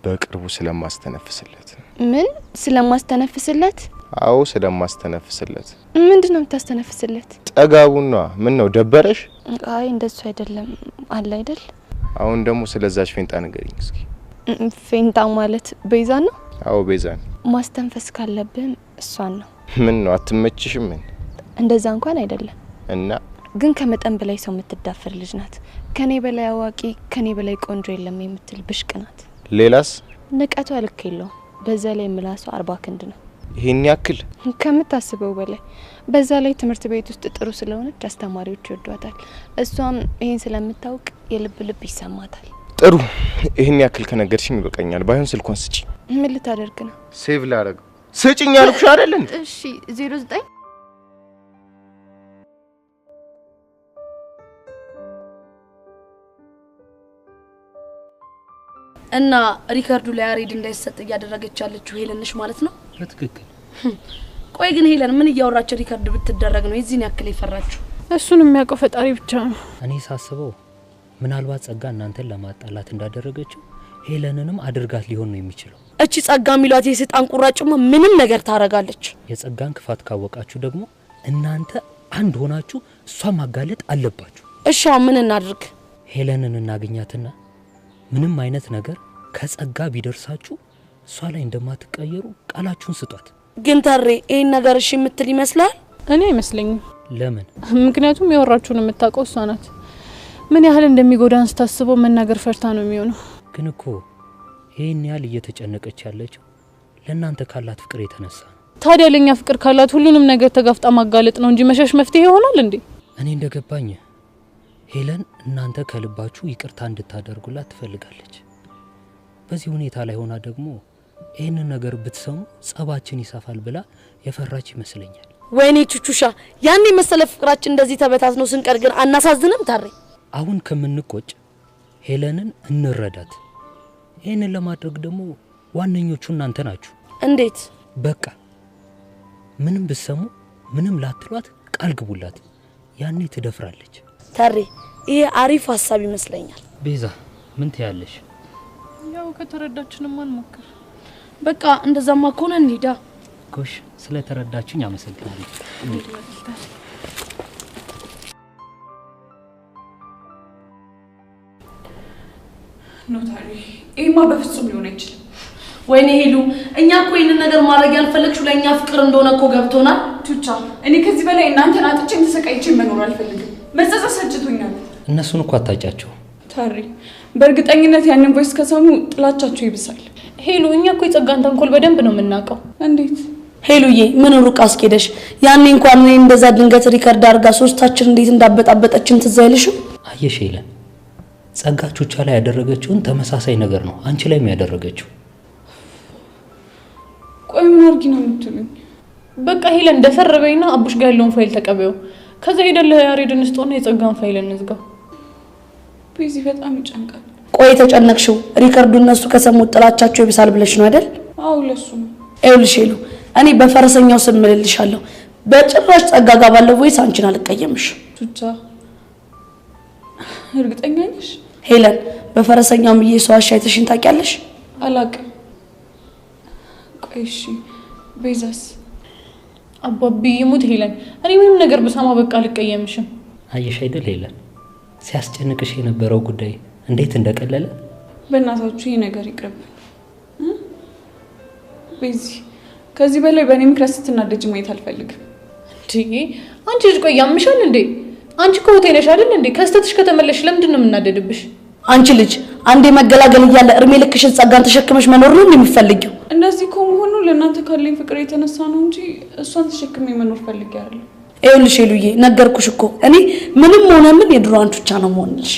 በቅርቡ ስለማስተነፍስለት። ምን ስለማስተነፍስለት? አዎ ስለማስተነፍስለት። ምንድነው የምታስተነፍስለት? ጠጋቡና ምን ነው ደበረሽ? አይ እንደሱ አይደለም አለ አይደል? አሁን ደግሞ ስለዛች ፌንጣ ንገሪኝ እስኪ። ፌንጣ ማለት ቤዛ ነው? አዎ ቤዛ ነው። ማስተንፈስ ካለብን እሷን ነው። ምን ነው አትመችሽም? ምን እንደዛ እንኳን አይደለም። እና ግን ከመጠን በላይ ሰው የምትዳፈር ልጅ ናት። ከኔ በላይ አዋቂ፣ ከኔ በላይ ቆንጆ የለም የምትል ብሽቅ ናት። ሌላስ? ንቀቷ ልክ የለውም። በዛ ላይ ምላሷ 40 ክንድ ነው። ይሄን ያክል? ከምታስበው በላይ። በዛ ላይ ትምህርት ቤት ውስጥ ጥሩ ስለሆነች አስተማሪዎች ይወዷታል። እሷም ይሄን ስለምታውቅ የልብ ልብ ይሰማታል። ጥሩ፣ ይሄን ያክል ከነገርሽኝ ይበቃኛል። ባይሆን ስልኳን ስጪ። ምን ልታደርግ ነው? ሴቭ ላደርግ። ስጪኝ አልኩሽ አይደል? እሺ 09 እና ሪካርዱ ላይ ያሬድ እንዳይሰጥ እያደረገች ያለችው ሄለን ነሽ ማለት ነው? በትክክል። ቆይ ግን ሄለን ምን እያወራች ሪካርድ ብትደረግ ነው የዚህን ያክል የፈራችሁ? እሱን የሚያውቀው ፈጣሪ ብቻ ነው። እኔ ሳስበው ምናልባት ጸጋ እናንተን ለማጣላት እንዳደረገችው ሄለንንም አድርጋት ሊሆን ነው የሚችለው። እቺ ጸጋ ሚሏት የሰይጣን ቁራጭማ ምንም ነገር ታረጋለች። የጸጋን ክፋት ካወቃችሁ ደግሞ እናንተ አንድ ሆናችሁ እሷን ማጋለጥ አለባችሁ። እሺ ምን እናድርግ? ሄለንን እናገኛትና ምንም አይነት ነገር ከጸጋ ቢደርሳችሁ እሷ ላይ እንደማትቀየሩ ቃላችሁን ስጧት። ግን ታሬ ይሄን ነገር እሺ የምትል ይመስላል? እኔ አይመስለኝም። ለምን? ምክንያቱም ያወራችሁን የምታውቀው እሷ ናት። ምን ያህል እንደሚጎዳን ስታስበው መናገር ፈርታ ነው የሚሆነው። ግን እኮ ይሄን ያህል እየተጨነቀች ያለችው ለእናንተ ካላት ፍቅር የተነሳ ነው። ታዲያ ለኛ ፍቅር ካላት ሁሉንም ነገር ተጋፍጣ ማጋለጥ ነው እንጂ መሸሽ መፍትሄ ይሆናል እንዴ? እኔ እንደገባኝ ሄለን እናንተ ከልባችሁ ይቅርታ እንድታደርጉላት ትፈልጋለች። በዚህ ሁኔታ ላይ ሆና ደግሞ ይሄንን ነገር ብትሰሙ ጸባችን ይሰፋል ብላ የፈራች ይመስለኛል። ወይኔ ቹቹሻ፣ ያኔ መሰለ ፍቅራችን እንደዚህ ተበታትኖ ስንቀር ግን አናሳዝንም ታሬ? አሁን ከምንቆጭ ሄለንን እንረዳት። ይሄንን ለማድረግ ደግሞ ዋነኞቹ እናንተ ናችሁ። እንዴት? በቃ ምንም ብትሰሙ ምንም ላትሏት ቃል ግቡላት። ያኔ ትደፍራለች። ታሪ ይሄ አሪፍ ሀሳብ ይመስለኛል። ቤዛ ምን ትያለሽ? ያው ከተረዳችንም አንሞክር። በቃ እንደዛማ ከሆነ እንሂዳ። ጎሽ ስለተረዳችኝ አመሰግናለሁ። ኖታሪ ይሄማ በፍጹም ሊሆን አይችልም። ወይኔ ሄሉ እኛ እኮ ይሄንን ነገር ማድረግ ያልፈለግሽው ለእኛ ፍቅር እንደሆነ እኮ ገብቶናል። ቱቻ እኔ ከዚህ በላይ እናንተን አጥቼም ተሰቃይቼ መኖር አልፈልግም። መጸጸት ሰጭቶኛል። እነሱን እኮ አታጫቸው ታሪ። በእርግጠኝነት ያንን ቮይስ ከሰሙ ጥላቻቸው ይብሳል። ሄሉ እኛ እኮ የጸጋን ተንኮል በደንብ ነው የምናውቀው። እንዴት ሄሉዬ ምን ሩቅ አስኬደሽ? ያኔ እንኳን እኔ እንደዛ ድንገት ሪከርድ አድርጋ ሶስታችን እንዴት እንዳበጣበጠችን ትዝ አይልሽም? አየሽ ሄለን ጸጋ ቹቻ ላይ ያደረገችውን ተመሳሳይ ነገር ነው አንቺ ላይም ያደረገችው። ቆይ ምን አድርጊ ነው የምትሉኝ? በቃ ሄለን እንደፈረበኝና አቡሽ ጋር ያለውን ፋይል ተቀበዩ። ከዛ ሄደን ለያሬድን ስጦና የጸጋን ፋይል እንዝጋው። ቢዚ በጣም ይጨንቃል። ቆይ ተጨነቅሽው? ሪከርዱ እነሱ ከሰሙት ጥላቻቸው ይብሳል ብለሽ ነው አይደል? አዎ ለሱ ነው። ይኸውልሽ ሄሉ እኔ በፈረሰኛው ስም እልልሻለሁ። በጭራሽ ጸጋ ጋር ባለው ቮይስ አንቺን አልቀየምሽ። ቱቻ እርግጠኛ ነሽ? ሄለን በፈረሰኛው ምዬ ሰው አሻይተሽን ታውቂያለሽ? አላውቅም። ቆይ እሺ ቤዛስ? አባቢ ይሙት ሄለን እኔ ምንም ነገር በሰማ በቃ አልቀየምሽም። አየሽ አይደል ሄለን ሲያስጨንቅሽ የነበረው ጉዳይ እንዴት እንደቀለለ። በእናታችሁ ይሄ ነገር ይቅርብ። ቤዚ ከዚህ በላይ በእኔ ምክንያት ስትናደጅ ማየት አልፈልግም። እንዴ አንቺ ልጅ ቆይ ያምሻል እንዴ? አንቺ እኮ እህቴ ነሽ አይደል እንዴ? ከስተትሽ ከተመለሽ ለምንድን ነው የምናደድብሽ? አንቺ ልጅ አንዴ መገላገል እያለ እርሜ ልክሽን ጸጋን ተሸክመሽ መኖር ነው እንደምትፈልጊው? እንደዚህ ከመሆኑ ለእናንተ ካለኝ ፍቅር የተነሳ ነው እንጂ እሷን ተሸክሜ መኖር ፈልጌ አይደለም። ይኸውልሽ ሄሉዬ ነገርኩሽ እኮ እኔ ምንም ሆነ ምን የድሮ አንቺ ብቻ ነው የምሆንልሽ።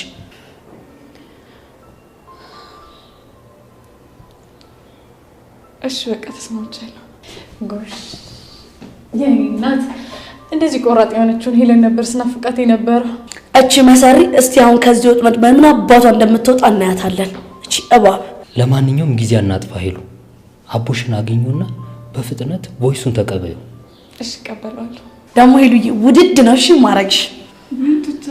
እሺ በቃ ተስማምቻለሁ። ጎሽ የኔ እናት እንደዚህ ቆራጥ የሆነችውን ሄለን ነበር ስናፍቃት የነበረው። እቺ መሰሪ እስቲ አሁን ከዚህ ወጥመድ ምን አባቷ እንደምትወጣ እናያታለን። እቺ እባብ። ለማንኛውም ጊዜ አናጥፋ ሄሉ። አቡሽን አገኙና በፍጥነት ቮይሱን ተቀበዩ። እሺ እቀበላለሁ። ደግሞ ሄሉዬ ውድድ ነው እሺ ማረግሽ። ምን ትታ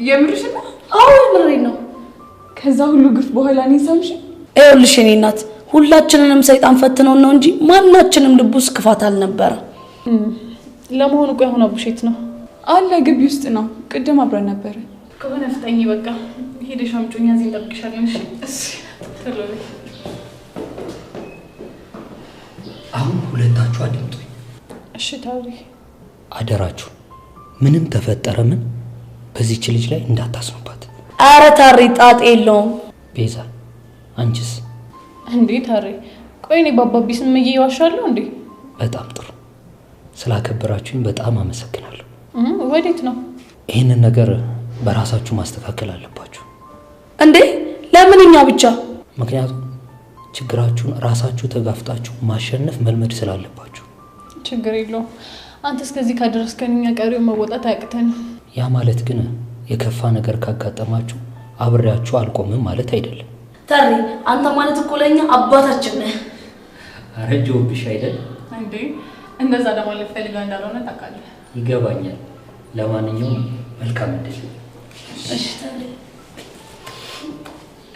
የምርሽ ነው? አዎ የምሬ ነው። ከዛ ሁሉ ግፍ በኋላ እኔ ሳምሽ? ይኸውልሽ እኔ እናት ሁላችንንም ሰይጣን ፈትነው ነው እንጂ ማናችንም ልብ ውስጥ ክፋት አልነበረ። ለመሆኑ ቆይ አሁን አቡሽ የት ነው? አለ ግቢ ውስጥ ነው። ቅድም አብረን ነበር። ከሆነ ፍጠኝ በቃ ሄደሽ አምጪኝ እዚህ እንጠብቅሻለን። እሺ ቶሎ በይ። አሁን ሁለታችሁ አድምጡኝ። እሺ ታሪ አደራችሁ ምንም ተፈጠረ ምን በዚህች ልጅ ላይ እንዳታስኑባት። አረ ታሪ ጣጥ የለውም። ቤዛ አንቺስ? እንዴ ታሪ ቆይ እኔ ባባቢ ስም እየዋሻለሁ እንዴ? በጣም ጥሩ ስላከበራችሁኝ በጣም አመሰግናለሁ። ወዴት ነው? ይህንን ነገር በራሳችሁ ማስተካከል አለባችሁ። እንዴ ለምን እኛ ብቻ? ምክንያቱም ችግራችሁን ራሳችሁ ተጋፍጣችሁ ማሸነፍ መልመድ ስላለባችሁ። ችግር የለውም አንተ እስከዚህ ካደረስከን እኛ ቀሪውን መወጣት አያቅተንም። ያ ማለት ግን የከፋ ነገር ካጋጠማችሁ አብሬያችሁ አልቆምም ማለት አይደለም። ታሪ አንተ ማለት እኮ ለኛ አባታችን ነህ። አረጀውብሽ አይደል እንዴ? እንደዛ ለማለት ፈልጋ እንዳልሆነ ታውቃለህ። ይገባኛል። ለማንኛውም መልካም እድል። እሺ ታሪ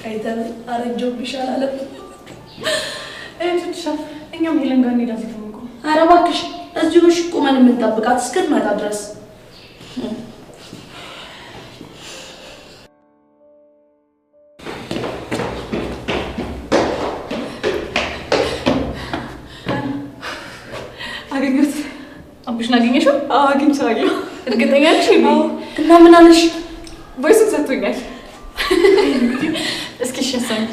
አይተን አረጀውብሽ አላለም። ትንሽ እኛም ሄለን ጋር እንሄዳለን። ኧረ እባክሽ እዚሁ ነው ቁመን የምንጠብቃት እስክትመጣ ድረስ። አገኘሁት። አቡሽን አገኘሽው? አዎ አግኝቼዋለሁ። እርግጠኛ ነሽ? እና ምን አለሽ? ቮይሱን ሰጥቶኛል። እስኪ ሸሰኝ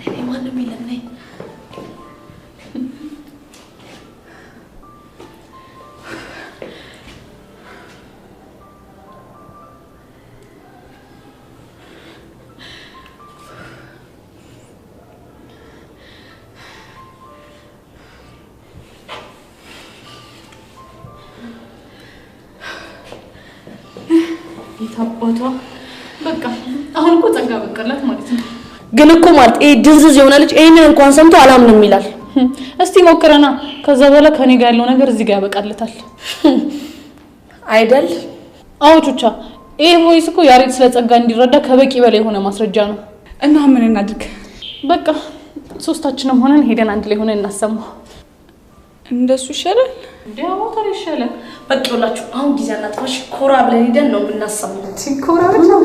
እኔ ማንም የለም ነኝ። የታባቷ በቃ አሁን እኮ ጸጋ በቃላት ማለት ነው። ግን እኮ ማለት ይሄ ድንዝዝ የሆነ ልጅ ይሄንን እንኳን ሰምቶ አላምንም ይላል። እስቲ ሞክረና ከዛ በኋላ ከኔ ጋር ያለው ነገር እዚህ ጋር ያበቃለታል አይደል? አዎ ቹቻ፣ ይሄ ቮይስ እኮ ያሬድ ስለ ጸጋ እንዲረዳ ከበቂ በላይ የሆነ ማስረጃ ነው። እና ምን እናድርግ? በቃ ሶስታችንም ሆነን ሄደን አንድ ላይ ሆነን እናሰማው። እንደሱ ይሻላል። ዲያው ታሪ ይሻላል። በቃ ይኸውላችሁ አሁን ጊዜ አናጥፋሽ፣ ኮራ ብለን ሄደን ነው የምናሰማው። ኮራ ብለን